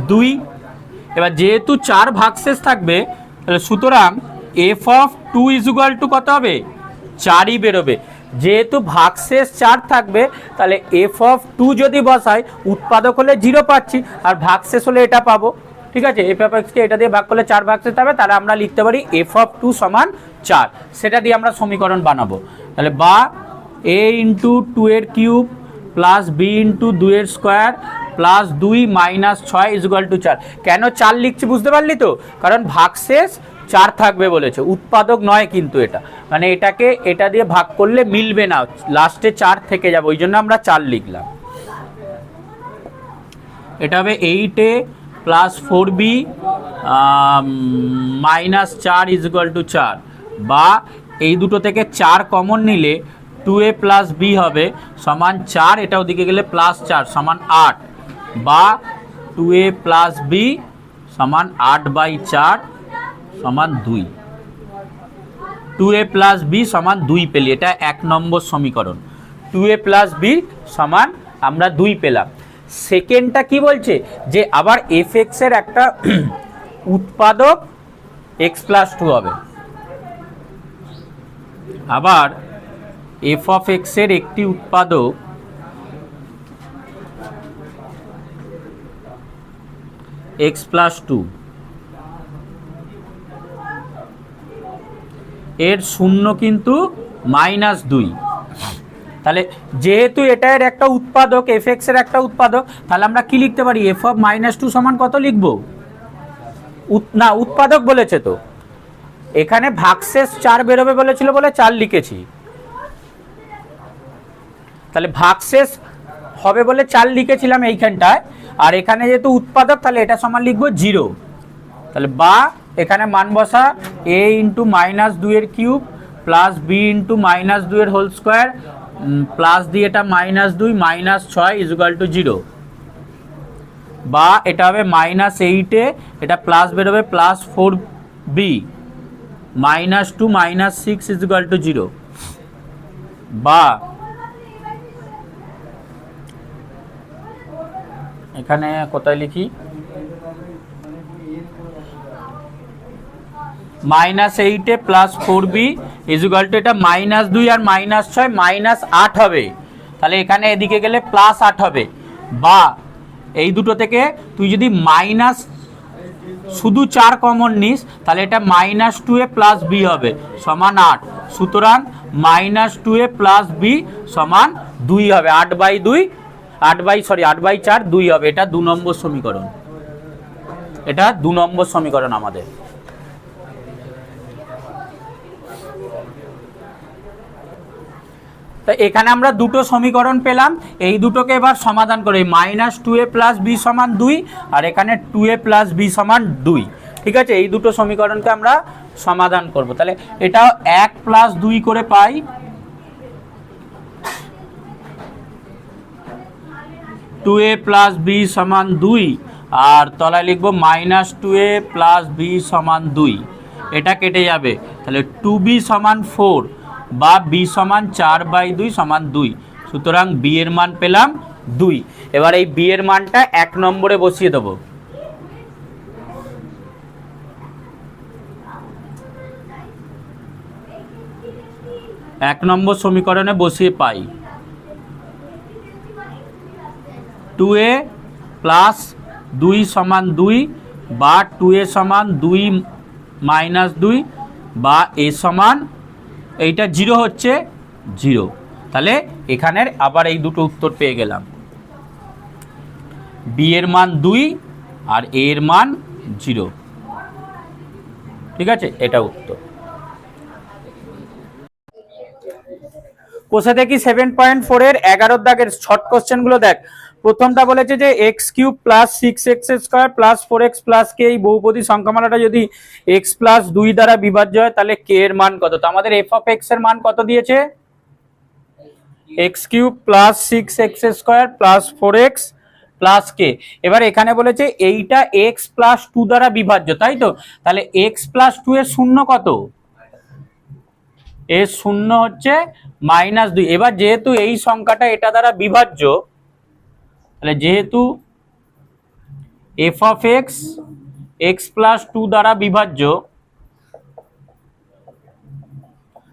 2। এবার যেহেতু 4 ভাগশেষ থাকবে তাহলে সুতরাং f of 2 is equal two কত হবে? 4ই বেরোবে। যেহেতু ভাগশেষ 4 থাকবে তাহলে f অফ 2 যদি বসাই উৎপাদক হলে 0 পাচ্ছি, আর ভাগশেষ হলে এটা পাবো। ঠিক আছে, f অফ x কে এটা দিয়ে ভাগ করলে 4 ভাগশেষ হবে, তাহলে আমরা লিখতে পারি f অফ 2 সমান 4। সেটা দিয়ে আমরা সমীকরণ বানাবো। তাহলে বা a ইন্টু 2 এর কিউব প্লাস b ইন্টু 2 এর square plus 2 minus 6 is equal two 4। কেন 4 লিখছি বুঝতে পারলি তো? কারণ ভাগশেষ 4 থাকবে বলেছে, উৎপাদক নয় কিন্তু এটা, মানে এটাকে এটা দিয়ে ভাগ করলে মিলবে না, লাস্টে 4 থেকে যাবে, ওই জন্য আমরা 4 লিখলাম। এটা হবে 8a plus 4b minus 4 is equal two 4, বা এই দুটো থেকে 4 কমন নিলে 2a প্লাস b হবে সমান 4, এটা ওদিকে গেলে প্লাস 4 সমান 8, বা 2a প্লাস b সমান 8/4 সমান 2। 2a প্লাস b সমান 2 পেলি, এটা 1 নম্বর সমীকরণ। 2a প্লাস b সমান আমরা 2 পেলাম। সেকেন্ডটা কি বলছে? যে আবার fx এর একটা উৎপাদক x প্লাস 2 হবে। আবার f অফ x এর একটি উৎপাদক x প্লাস 2, এর শূন্য কিন্তু মাইনাস 2। তাহলে যেহেতু এটা এর একটা উৎপাদক, fx এর একটা উৎপাদক, তাহলে আমরা কি লিখতে পারি? f অফ মাইনাস 2 সমান কত লিখবো? না, উৎপাদক বলেছে তো, এখানে ভাগশেষ 4 বেরোবে বলেছিল বলে 4 লিখেছি, তাহলে ভাগশেষ হবে বলে 4 লিখেছিলাম এইখানটায়, আর এখানে যেহেতু উৎপাদক তাহলে এটা সমান লিখবো 0। তাহলে বা এখানে মান বসা a ইন্টু মাইনাস 2 এর cube plus b into minus 2 এর হোল স্কোয়ার প্লাস দিয়ে এটা minus 2 minus 6 is equal to 0, বা এটা হবে মাইনাস 8a, এটা প্লাস বেরোবে plus 4b minus 2 minus 6 is equal to 0, বা এখানে কোথায় লিখি? Minus 8a plus 4b is equal two, এটা মাইনাস 2 আর মাইনাস 6 মাইনাস 8 হবে, তাহলে এখানে এদিকে গেলে প্লাস 8 হবে। বা এই দুটো থেকে তুই যদি মাইনাস শুধু 4 কমন নিস তাহলে এটা মাইনাস 2a প্লাস b হবে সমান 8, সুতরাং মাইনাস 2a প্লাস b সমান 2 হবে, 8/4 2 হবে। এটা 2 নম্বর সমীকরণ, এটা 2 নম্বর সমীকরণ আমাদের। তো এখানে আমরা দুটো সমীকরণ পেলাম, এই দুটোকে এবার সমাধান করে মাইনাস 2a প্লাস b সমান 2 আর এখানে 2a প্লাস b সমান 2। ঠিক আছে, এই দুটো সমীকরণকে আমরা সমাধান করব। তাহলে এটাও 1 প্লাস 2 করে পাই, 2a প্লাস b সমান 2, আর তলায় লিখবো মাইনাস 2a প্লাস b সমান 2, এটা কেটে যাবে, তাহলে 2b সমান 4 বা b সমান 4/2 সমান 2, সুতরাং b এর মান পেলাম 2। এবার এই b এর মানটা 1 নম্বরে বসিয়ে দেবো। 1 নম্বর সমীকরণে বসিয়ে পাই 2a প্লাস 2 সমান 2 বা 2a সমান 2 মাইনাস 2 বা a সমান এইটা 0 হচ্ছে 0। তাহলে এখানের আবার এই দুটো উত্তর পেয়ে গেলাম, b এর মান 2 আর a এর মান 0। ঠিক আছে, এটা উত্তর। কোষে দেখি 7.4 এর 11 দাগের শর্ট কোশ্চেনগুলো দেখ। প্রথমটা বলেছে যে X cube plus 6x square plus 4x plus K, এই বহুপদী সংখ্যামালাটা যদি x প্লাস 2 দ্বারা বিভাজ্য হয় তাহলে কে এর মান কত? তো আমাদের এফ অফ এক্স এর মান কত দিয়েছে? X cube plus 6x square plus 4x plus K. এবার এখানে বলেছে এইটা x প্লাস 2 দ্বারা বিভাজ্য, তাই তো? তাহলে x প্লাস 2 এর শূন্য কত? এর শূন্য হচ্ছে -2। এবার যেহেতু এই সংখ্যাটা এটা দ্বারা বিভাজ্য, তাহলে যেহেতু f of x x plus 2 দ্বারা বিভাজ্য,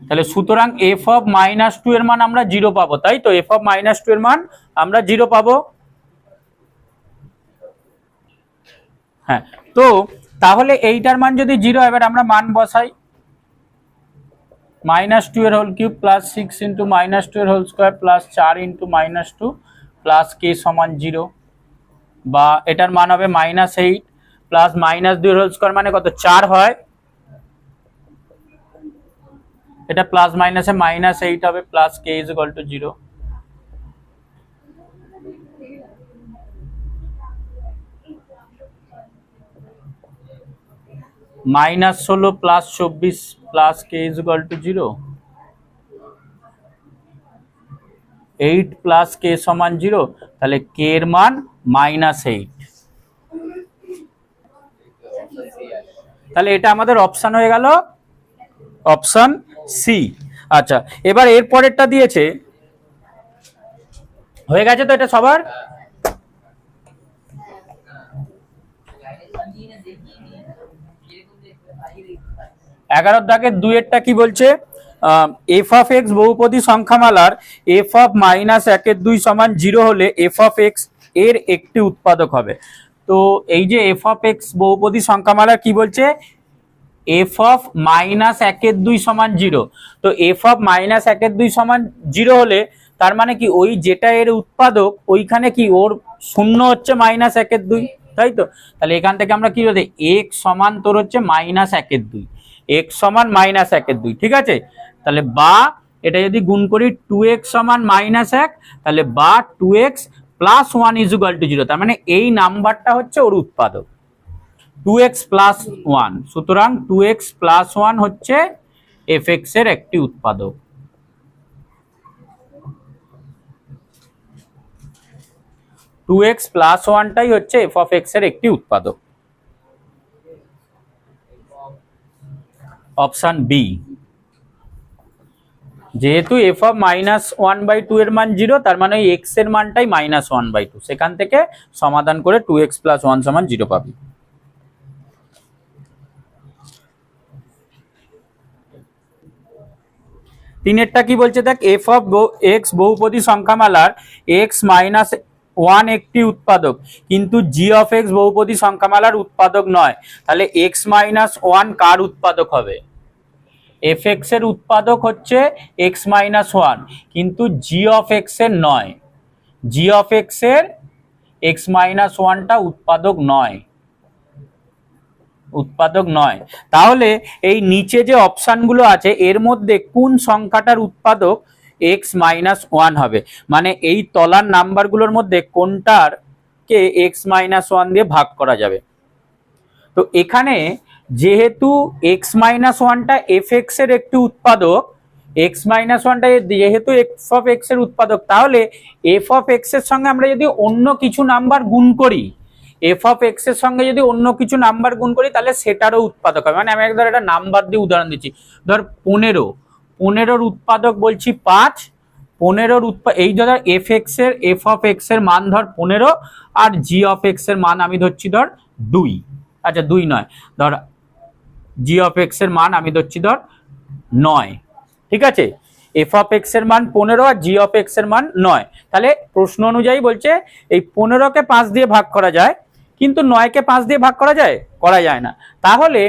তাহলে সুতরাং এফ অফ -2 এর মান আমরা 0 পাবো, তাই তো? এফ অফ -2 এর মান আমরা 0 পাবো। হ্যাঁ, তো তাহলে এইটার মান যদি 0, এবার আমরা মান বসাই। -2 এর হোল কিউব প্লাস 6 ইন্টু -2 এর whole square plus 4 into -2 plus K সমান 0, বা এটার মান হবে -8 প্লাস -2 এর হোল স্কোয়ার মানে কত? 4 হয়। এটা প্লাস মাইনাসে -8 হবে plus K is equal to 0। -16 plus 24 plus K is equal to 0। 8 plus K সমান 0, তাহলে কে এর মান -8। তাহলে এটা আমাদের অপশন হয়ে গেল অপশন সি। আচ্ছা, এবার এর পরেরটা দিয়েছে, হয়ে গেছে তো এটা সবার? এগারো দাগের 2 এরটা কি বলছে? এফ অফ এক্স বহুপদী সংখ্যামালার এফ অফ -1/2 সমান 0 হলে এফ অফ এক্স এর একটি উৎপাদক হবে। তো এই যে এফ অফ এক্স বহুপদী সংখ্যামালার কি বলছে? এফ অফ -1/2 সমান 0। তো এফ অফ -1/2 সমান 0 হলে তার মানে কি ওই যেটা এর উৎপাদক ওইখানে কি ওর শূন্য হচ্ছে -1/2, তাই তো? তাহলে এখান থেকে আমরা কি বলতে, এক্স সমান তোর হচ্ছে -1/2, এক্স সমান -1/2, ঠিক আছে? তাহলে বা এটা যদি গুণ করি 2x সমান -1, তাহলে বা 2x plus 1 is equal to 0। তার মানে এই নাম্বারটা হচ্ছে ওর উৎপাদক 2x প্লাস 1। সুতরাং 2x প্লাস 1 হচ্ছে এফ এক্স এর একটি উৎপাদক। টু এক্স প্লাস 1টাই হচ্ছে এফ অফ এক্স এর একটি উৎপাদক। Option b. যেহেতু এফ অফ -1/2 এর মান 0, তার মানে ওই এক্স এর মানটাই -1/2। সেখান থেকে সমাধান করে 2x প্লাস 1 সমান 0 পাবি। তিনেরটা কি বলছে দেখ, এফ অফ এক্স বহুপদী সংখ্যামালার x-1 একটি উৎপাদক, কিন্তু জি অফ এক্স বহুপদী সংখ্যামালার উৎপাদক নয়। তাহলে x-1 কার উৎপাদক হবে? এফ এক্স এর উৎপাদক হচ্ছে x-1, কিন্তু জি অফ এক্স এর নয়। জি অফ এক্স এর x-1টা উৎপাদক নয়, উৎপাদক নয়। তাহলে এই নিচে যে অপশনগুলো আছে এর মধ্যে কোন সংখ্যাটার উৎপাদক x-1 হবে? মানে এই তলার নাম্বারগুলোর মধ্যে কোনটার কে x-1 দিয়ে ভাগ করা যাবে? তো এখানে যেহেতু x-1টা এফ এক্স এর একটি উৎপাদক, x-1টা যেহেতু এফ অফ এক্স এর উৎপাদক, তাহলে এফ অফ এক্স এর সঙ্গে আমরা যদি অন্য কিছু নাম্বার গুণ করি, এফ অফ এক্স এর সঙ্গে যদি অন্য কিছু নাম্বার গুণ করি তাহলে সেটারও উৎপাদক হবে। মানে আমি একবার একটা নাম্বার দিয়ে উদাহরণ দিচ্ছি, ধর 15-15-র উৎপাদক বলছি 5, 15-র এই ধর এফ এক্স এর এফ অফ এক্স এর মান ধর 15 আর জি অফ এক্স এর মান আমি ধরছি ধর 2। আচ্ছা 2 নয়, ধর জি অফ এক্স এর মান আমি ধরছি ধর 9, ঠিক আছে? এফ অফ এক্স এর মান 15 আর জি অফ এক্স এর মান 9। তাহলে প্রশ্ন অনুযায়ী বলছে এই 15কে 5 দিয়ে ভাগ করা যায়, কিন্তু 9কে 5 দিয়ে ভাগ করা যায়, করা যায় না। তাহলে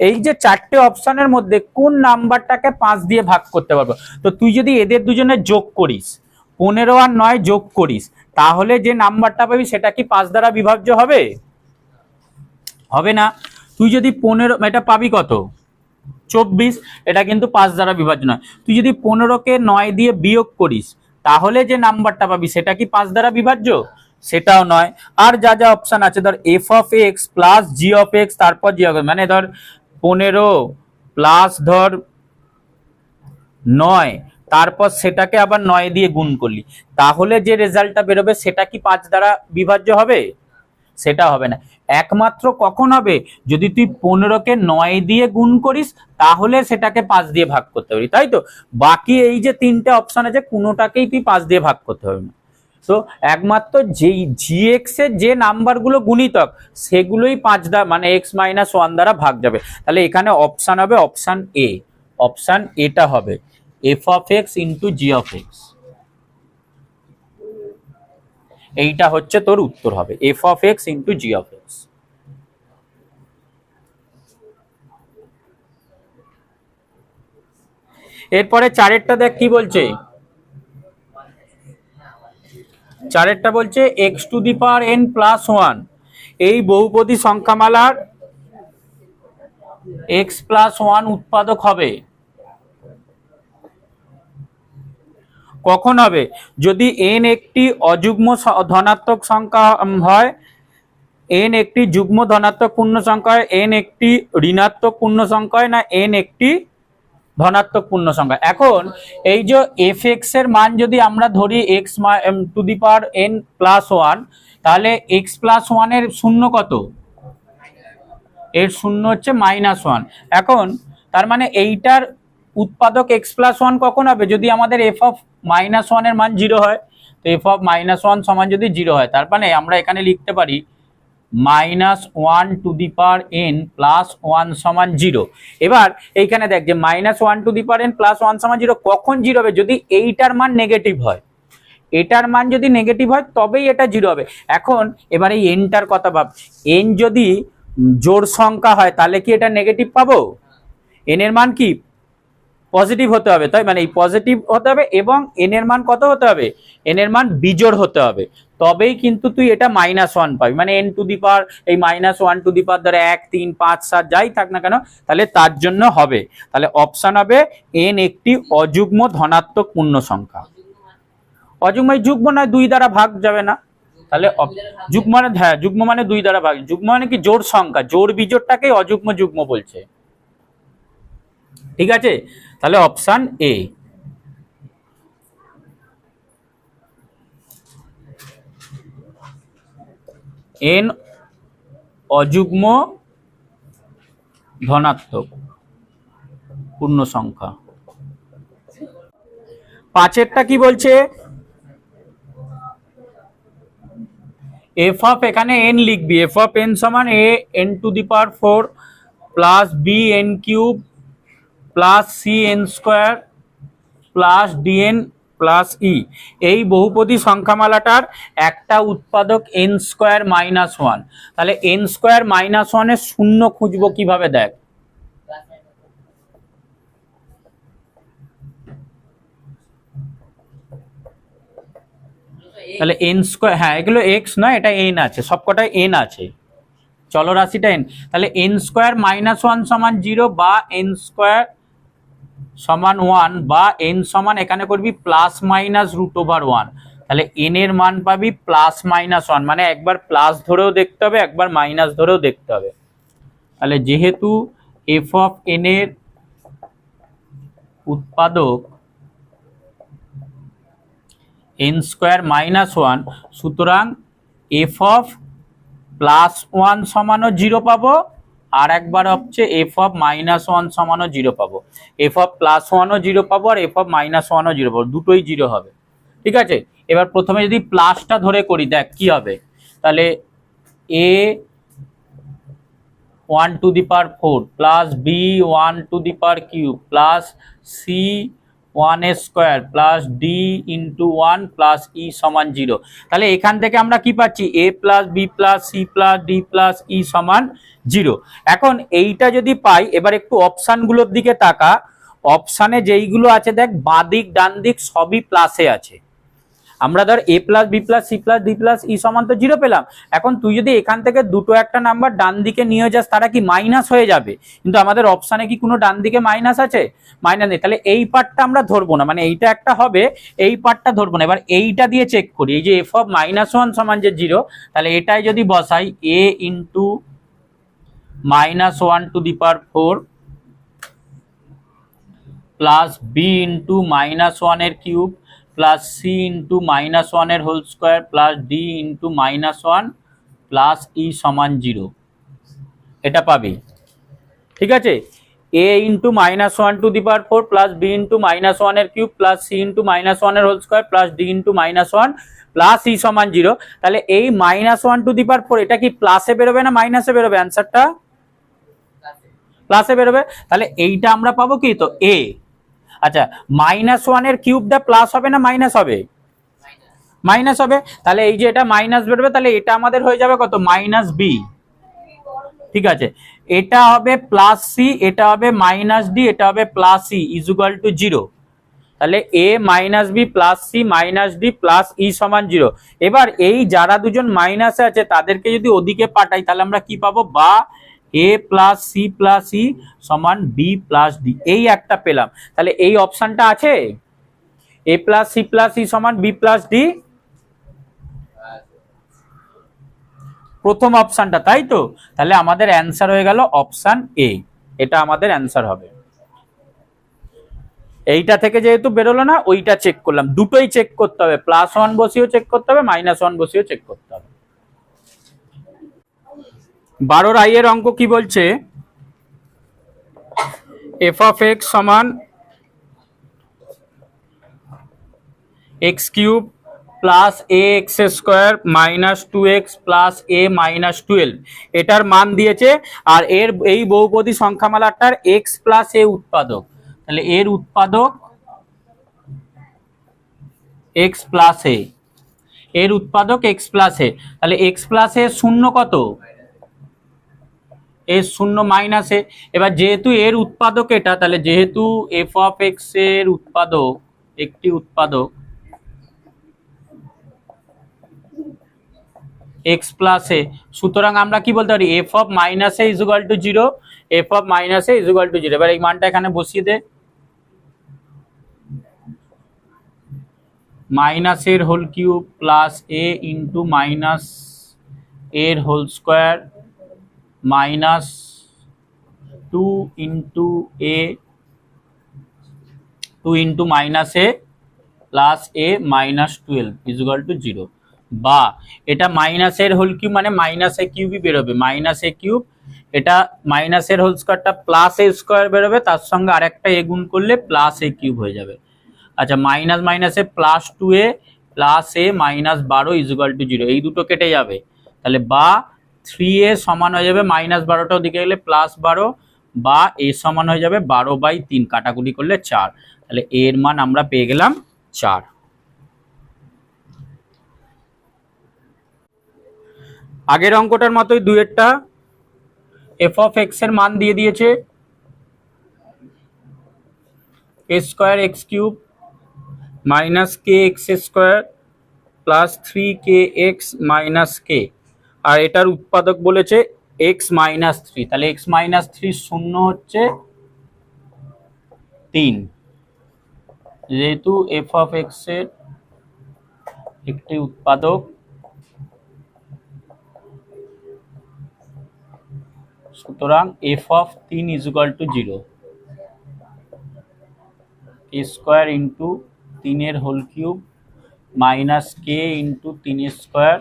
এই যে চারটে অপশনের মধ্যে কোন নাম্বারটাকে 5 দিয়ে ভাগ করতে পারবো? তো তুই যদি এদের দুজনের যোগ করিস, 15 আর 9 যোগ করিস, তাহলে যে নাম্বারটা পাবি সেটা কি 5 দ্বারা বিভাজ্য হবে? হবে না। তুই যদি 15, এটা পাবি কত? 24, এটা কিন্তু 5 দ্বারা বিভাজ্য নয়। তুই যদি 15কে 9 দিয়ে বিয়োগ করিস, তাহলে যে নাম্বারটা পাবি সেটা কি 5 দ্বারা বিভাজ্য? সেটাও নয়। আর যা যা অপশন আছে, ধর F of x plus G of x, তারপর জি অফ, মানে ধর 15 প্লাস ধর 9, তারপর সেটাকে আবার 9 দিয়ে গুণ করলি, তাহলে যে রেজাল্টটা বেরোবে সেটা কি 5 দ্বারা বিভাজ্য হবে? সেটা হবে না। একমাত্র কখন হবে? যদি তুই 15কে 9 দিয়ে গুণ করিস, তাহলে সেটাকে 5 দিয়ে ভাগ করতে পারি, তাই তো? বাকি এই যে তিনটে অপশন আছে, কোনোটাকেই তুই 5 দিয়ে ভাগ করতে হবে না। তো একমাত্র যেই জিএক্স এর যে নাম্বারগুলো গুণিতক, সেগুলোই 5 দ্বারা, মানে x - 1 দ্বারা ভাগ যাবে। তাহলে এখানে অপশন হবে অপশন এ। অপশন এটা হবে F of x into G of x. এইটা হচ্ছে তোর উত্তর হবে F of x into G of x. এরপরে চারেরটা দেখ কি বলছে। চারেরটা বলছে x two the power N plus 1 এই বহুপদী সংখ্যামালার এক্স প্লাস 1 উৎপাদক হবে। কখন হবে? যদি এন একটি অযুগ্ম ধনাত্মক সংখ্যা হয়, এন একটি যুগ্ম ধনাত্মক পূর্ণ সংখ্যা হয়, এন একটি ঋণাত্মক পূর্ণ সংখ্যা হয়, না এন একটি ধনাত্মক পূর্ণ সংখ্যা। এখন এই যে এফ এক্স এর মান যদি আমরা ধরি x two the power N plus 1, তাহলে এক্স প্লাস 1 এর শূন্য কত? এর শূন্য হচ্ছে -1। এখন তার মানে এইটার উৎপাদক এক্স প্লাস 1 কখন হবে? যদি আমাদের এফ অফ -1 এর মান 0 হয়। তো এফ অফ -1 সমান যদি 0 হয়, তার মানে আমরা এখানে লিখতে পারি -1 to the power n plus 1 সমান 0। এবার এইখানে দেখ যে -1 to the power n plus 1 সমান 0 কখন 0 হবে? যদি এইটার মান নেগেটিভ হয়। এটার মান যদি নেগেটিভ হয় তবেই এটা 0 হবে। এখন এবার এই এনটার কথা ভাব, এন যদি জোড় সংখ্যা হয় তাহলে কি এটা নেগেটিভ পাবো? এন এর মান কি পজিটিভ হতে হবে, তাই মানে এই পজিটিভ হতে হবে, এবং এন এর মান কত হতে হবে? এন এর মান বিজোড় হতে হবে, তবেই কিন্তু তুই এটা -1 পাবি। মানে এন টু দি পাওয়ার এই -1 টু দি পাওয়ার ধরে 1, 3, 5, 7 যাই থাক না কেন, তাহলে তার জন্য হবে। তাহলে অপশন হবে এন একটি অযুগ্ম ধনাত্মক পূর্ণ সংখ্যা। অযুগ্ম যুগ্ম নয়, 2 দ্বারা ভাগ যাবে না। তাহলে যুগ্ম মানে, হ্যাঁ যুগ্ম মানে 2 দ্বারা ভাগ। যুগ্ম মানে কি? জোড় সংখ্যা, জোড় বিজোড়টাকে অযুগ্ম যুগ্ম বলছে। ঠিক আছে, তাহলে অপশন এ। এন অযুগ্ম ধনাত্মক পূর্ণ সংখ্যা। পাঁচেরটা কি বলছে? এফ অফ, এখানে এন লিখবি, এফ অফ এন সমান A N to the power 4 plus B N cube plus C N square plus DN plus E. এই বহুপদী সংখ্যামালাটার একটা উৎপাদক এন স্কোয়ার -1। তাহলে এন স্কোয়ার -1 এর শূন্য খুঁজবো কিভাবে? দেখ, তাহলে এন স্কোয়ার, হ্যাঁ এগুলো এক্স নয়, এটা এন আছে, সবকটাই এন আছে, চলরাশিটা এন। তাহলে এন স্কোয়ার -1 সমান 0, বা এন স্কোয়ার সমান 1, বা এন সমান এখানে করবি +-√1। তাহলে এন এর মান পাবি +-1, মানে একবার প্লাস ধরেও দেখতে হবে, একবার মাইনাস ধরেও দেখতে হবে। তাহলে যেহেতু এফ অফ এন এর উৎপাদক এন স্কোয়ার -1, সুতরাং এফ অফ +1 সমানও 0 পাবো, আর একবার হচ্ছে এফ অফ -1 সমানও 0 পাবো। এফ অফ +1ও 0 পাবো, আর এফ অফ -1ও 0 পাবো, দুটোই 0 হবে। ঠিক আছে, এবার প্রথমে যদি প্লাসটা ধরে করি, দেখ কি হবে। তাহলে A 1 to the power 4 plus B 1 to the power cube plus C 1 square plus D into 1 plus E সমান 0। তাহলে এখান থেকে আমরা কি পাচ্ছি, A plus B plus C plus D plus E সমান 0। এখন এইটা যদি পাই, এবার একটু অপশানগুলোর দিকে তাকা। অপশানে যেইগুলো আছে দেখ, বাঁ দিক ডান দিক সবই প্লাসে আছে। আমরা ধর A plus B plus C plus D plus E সমান তো 0 পেলাম। এখন তুই যদি এখান থেকে দুটো একটা নাম্বার ডান দিকে নিয়ে যাস, তারা কি মাইনাস হয়ে যাবে? কিন্তু আমাদের অপশানে কি কোনো ডান দিকে মাইনাস আছে? মাইনাস নেই। তাহলে এই পার্টটা আমরা ধরবো না, মানে এইটা একটা হবে, এই পার্টটা ধরবো না। এবার এইটা দিয়ে চেক করি, এই যে এফ অফ -1 সমান যে 0, তাহলে এটাই যদি বসাই A into -1 to the power 4 plus B into -1 এর কিউব প্লাস সি ইন্টু -1 এর whole square plus D into -1 plus E সমান 0, এটা পাবি। ঠিক আছে, A into -1 to the power 4 plus B into -1 এর কিউব প্লাস সি ইন্টু -1 এর whole square plus D into -1 plus E সমান 0। তাহলে এই -1 টু দি পাওয়ার 4 এটা কি প্লাসে বেরোবে না মাইনাসে বেরোবে? অ্যান্সারটা প্লাসে বেরোবে। তাহলে এইটা আমরা পাবো কি, তো এ। আচ্ছা, -1 এর কিউবটা প্লাস হবে না মাইনাস হবে? মাইনাস হবে। তাহলে এই যে এটা মাইনাস বেরোবে, তাহলে এটা আমাদের হয়ে যাবে কত, মাইনাস বি। ঠিক আছে, এটা হবে প্লাস সি, এটা হবে মাইনাস ডি, এটা হবে plus C is equal to 0। তাহলে A minus B plus C minus D plus E সমান 0। এবার এই যারা দুজন মাইনাসে আছে তাদেরকে যদি ওদিকে পাঠাই, তাহলে আমরা কি পাবো, বা এ প্লাস সি প্লাস ই সমান বি প্লাস ডি, এই একটা পেলাম। তাহলে এই অপশনটা আছে, এ প্লাস সি প্লাস ই সমান বি প্লাস ডি, প্রথম অপশনটা, তাই তো? তাহলে আমাদের অ্যান্সার হয়ে গেল অপশন এ, এটা আমাদের অ্যান্সার হবে। এইটা থেকে যেহেতু বেরোলো না, ওইটা চেক করলাম, দুটোই চেক করতে হবে, +1 বসিয়েও চেক করতে হবে, -1 বসিয়েও চেক করতে হবে। 12 আই এর অঙ্ক কি বলছে, এফ অফ এক্স সমান X cube plus A X square minus 2x plus A minus 12, এটার মান দিয়েছে। আর এর এই বহুপদী সংখ্যামালাটার এক্স প্লাস এ উৎপাদক, তাহলে এর উৎপাদক এক্স প্লাস এ, এর উৎপাদক এক্স প্লাস এ। তাহলে এক্স প্লাস এ শূন্য কত, এর শূন্য মাইনাস এ। এবার যেহেতু এর উৎপাদক এটা, তাহলে যেহেতু এফ অফ এক্স এর উৎপাদক একটি উৎপাদক এক্স প্লাস এ, সুতরাং আমরা কি বলতে পারি, f of minus a is equal to 0, f of minus a is equal to 0। এবার এই মানটা এখানে বসিয়ে দে, মাইনাস এর whole cube plus a into minus এর whole square minus 2 into a 2 into minus a plus A minus 12 is equal to 0। বা এটা মাইনাসের হোল কিউব মানে মাইনাস এ কিউবই বেরোবে, মাইনাস এ কিউব, এটা মাইনাসের হোল স্কোয়ারটা প্লাস এ স্কোয়ার বেরোবে, তার সঙ্গে আরেকটা এ গুণ করলে প্লাস এ কিউব হয়ে যাবে। আচ্ছা, মাইনাস মাইনাসে plus 2a plus A minus 12 is equal to 0, এই দুটো কেটে যাবে। তাহলে বা 3a সমান হয়ে যাবে -12টাও দিকে গেলে +12, বা এ সমান হয়ে যাবে 12/3, কাটাকুটি করলে 4। তাহলে এর মান আমরা পেয়ে গেলাম 4। আগের অঙ্কটার মতোই দুয়েরটা এফ অফ এক্স এর মান দিয়ে দিয়েছে A square X cube minus K X square plus 3kx minus K, আর এটার উৎপাদক বলেছে এক্স মাইনাস 3। তাহলে এক্স মাইনাস 3 শূন্য হচ্ছে 3, যেহেতু এফ অফ এক্স এর একটি উৎপাদক সুতরাং F of 3 is equal to 0, A square into 3 এর whole cube minus K into 3 square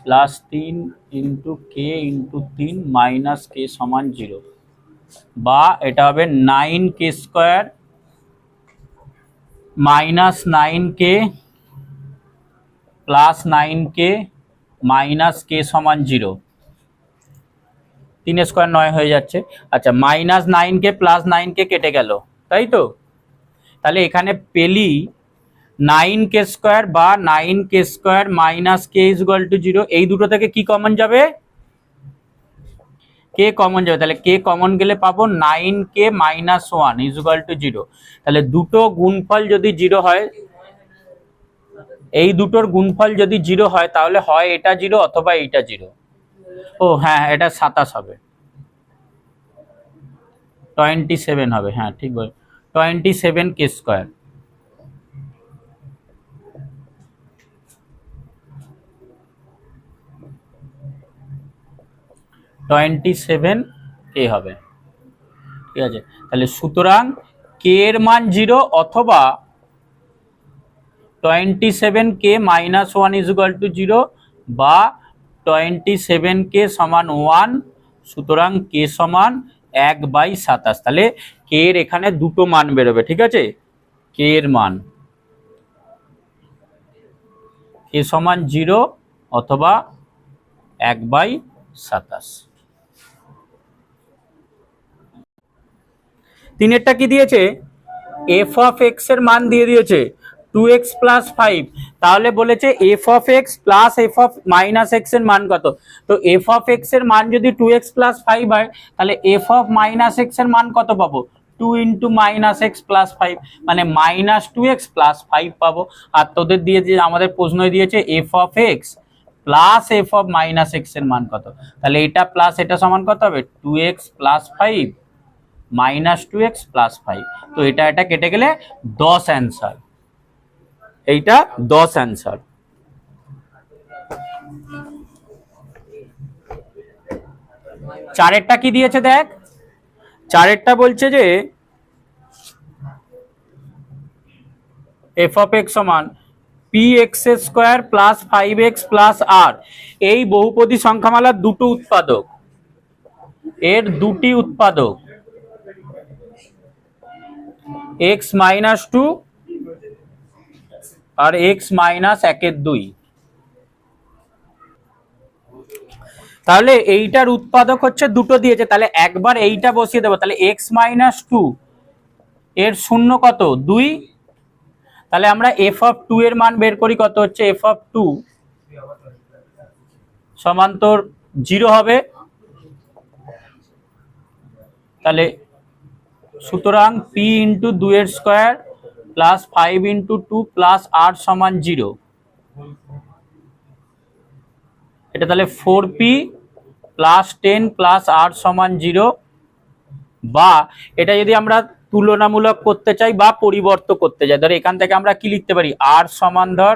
plus 3 into K into 3 minus K সমান 0। বা এটা হবে 9k square minus 9k plus 9k minus K সমান 0, 3 স্কোয়ার 9 হয়ে যাচ্ছে। আচ্ছা, -9k প্লাস 9k কেটে গেল, তাই তো? তাহলে এখানে পেলি 9k² বা 9k² minus k equal to 0, এই দুটো থেকে কি কমন যাবে? কে কমন যাবে, তাহলে কে কমন গেলে পাবো 9k - 1 ইকুয়াল টু 0। তাহলে দুটো গুণফল যদি 0 হয়, এই দুটোর গুণফল যদি 0 হয় তাহলে হয় এটা 0 অথবা এইটা 0। ও হ্যাঁ, এটা 27 হবে, 27 হবে, হ্যাঁ ঠিক বল, 27k²। 27k হবে, ঠিক আছে। তাহলে সুতরাং কে এর মান 0 অথবা 27k - 1 ইকুয়াল টু 0 বা 27k সমান 1, সুতরাং k সমান 1/27। তাহলে কে এর এখানে দুটো মান বেরোবে, ঠিক আছে। কে এর মান k সমান 0 অথবা 1/27। তিনেরটা কি দিয়েছে? এফ অফ এক্স এর মান দিয়ে দিয়েছে 2x + 5। তাহলে বলেছে f of x plus F of minus x এর মান কত। তো এফ অফ এক্স এর মান যদি 2x + 5 হয়, তাহলে এফ অফ মাইনাস এক্স এর মান কত পাবো? 2 × -x + 5, মানে -2x + 5 পাবো। আর তোদের দিয়ে আমাদের প্রশ্নই দিয়েছে F of x plus F of minus x এর মান কত। তাহলে এটা প্লাস এটা সমান কত হবে? 2x + 5 -2x + 5। তো এটা কেটে গেলে 10 অ্যান্সার, এইটা 10 অ্যান্সার। চারেরটা কি দিয়েছে দেখ, চারেরটা বলছে যে এফ অফ এক্স সমান px² + 5x + r। এই বহুপদী সংখ্যামালার দুটো উৎপাদক, এর দুটি উৎপাদক x - 2 আর x - 1/2। তাহলে এইটার উৎপাদক হচ্ছে দুটো দিয়েছে, তাহলে একবার এইটা বসিয়ে দেবো। তাহলে x - 2 এর শূন্য কত? 2। তাহলে আমরা f অফ 2 এর মান বের করি, কত হচ্ছে f অফ 2 সমান তোর 0 হবে। তাহলে সুতরাং p × 2² + 5 × 2 + r সমান 0। এটা তাহলে 4p + 10 + r সমান 0। বা এটা যদি আমরা তুলনামূলক করতে চাই বা পরিবর্তন করতে চাই, ধর এখান থেকে আমরা কি লিখতে পারি? r সমান ধর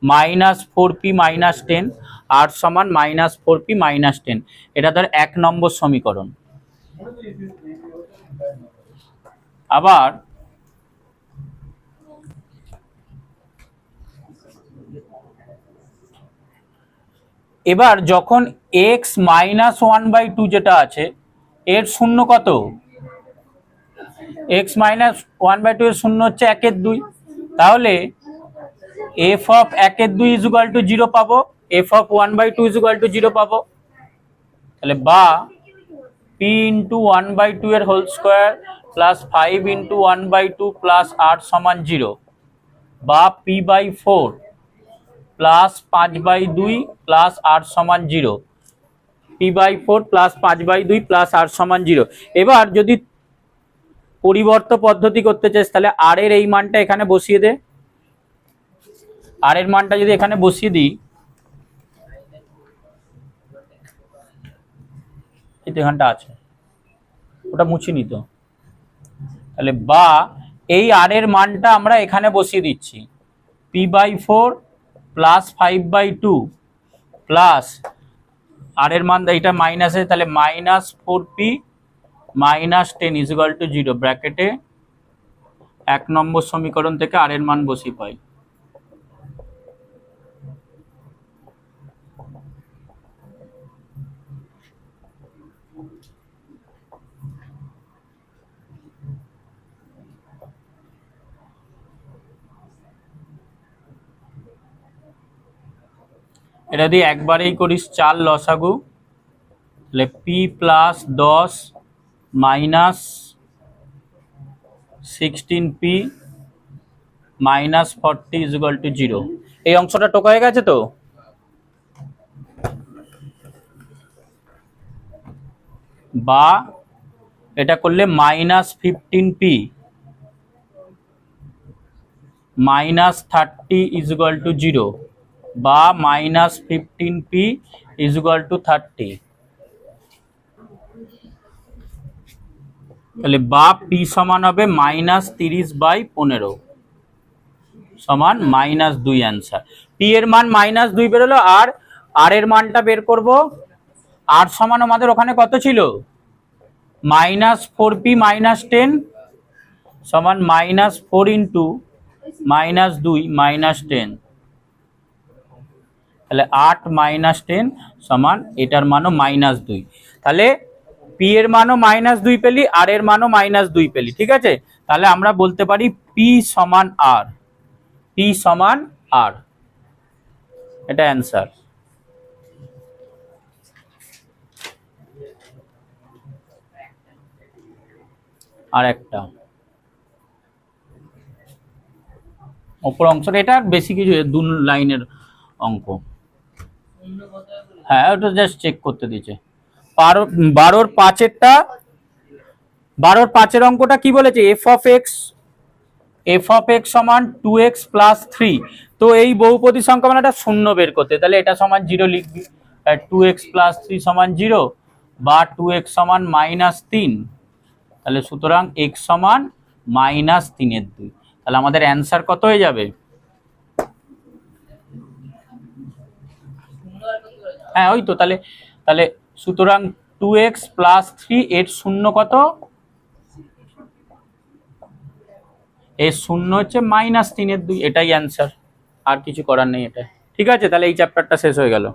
-4p - 10, r সমান -4p - 10। এটা ধর 1 নম্বর সমীকরণ। আবার এবার যখন x - 1/2 যেটা আছে এর শূন্য কত? x - 1/2 এর শূন্য হচ্ছে 1/2। তাহলে f অফ 1/2 ইকুয়াল টু 0 পাবো, f অফ 1/2 ইকুয়াল টু 0 পাবো। তাহলে বা p × 1/2 এর হোল স্কোয়ার + 5 × 1/2 + r সমান 0, বা p/4 + 5/2 + r সমান 0, p/4 + 5/2 + r সমান 0। এবার যদি পরিবর্ত পদ্ধতি করতে চাস তাহলে r এর এই মানটা এখানে বসিয়ে দে। r এর মানটা যদি এখানে বসিয়ে দিই, এখানটা আছে, ওটা মুছে নিত। তাহলে বা এই r এর মানটা আমরা এখানে বসিয়ে দিচ্ছি, p/4 + 5/2 প্লাস r এর মান এইটা মাইনাসে, তাহলে -4p - 10 ইকুয়াল টু 0। ব্র্যাকেটে 1 নম্বর সমীকরণ থেকে r এর মান বসিয়ে পাই। এটা যদি একবারেই করিস 4 লসাগু, তাহলে p + 10 - 16p minus 40 equal to 0। এই অংশটা টোকা হয়ে গেছে তো? বা এটা করলে minus 15p minus 30 equal to 0 বা মাইনাস 15p ইকুয়াল টু 30। তাহলে বা p সমান হবে মাইনাস 30/15 সমান -2 অ্যান্সার। p এর মান -2 বেরোলো, আর r এর মানটা বের করব। r সমান আমাদের ওখানে কত ছিল? -4p - 10 সমান -4 ইন্টু -2 -10, তাহলে 8 - 10 সমান এটার মানও -2। তাহলে p এর মানও -2 পেলি, r এর মানও -2 পেলি, ঠিক আছে? তাহলে আমরা বলতে পারি p সমান r, p সমান r, এটা অ্যান্সার। আর একটা অপর অংশটা, এটা বেশি কিছু 2 লাইনের অঙ্ক। হ্যাঁ, ওটা জাস্ট চেক করতে দিয়েছে। 12-র 5-এরটা, 12-র 5-এর অঙ্কটা কি বলেছে? f অফ x সমান 2x প্লাস 3। তো এই বহুপদী সংখ্যা মানে এটা শূন্য বের করতে, তাহলে এটা সমান 0 লিখবি। 2x প্লাস 3 সমান 0 বা 2x সমান -3, তাহলে সুতরাং x সমান -3/2। তাহলে আমাদের অ্যান্সার কত হয়ে যাবে? হ্যাঁ, ওই তো। তাহলে তাহলে সুতরাং 2x প্লাস 3 এর শূন্য কত? এর শূন্য হচ্ছে -3/2, এটাই অ্যান্সার, আর কিছু করার নেই এটা। ঠিক আছে, তাহলে এই চ্যাপ্টারটা শেষ হয়ে গেল।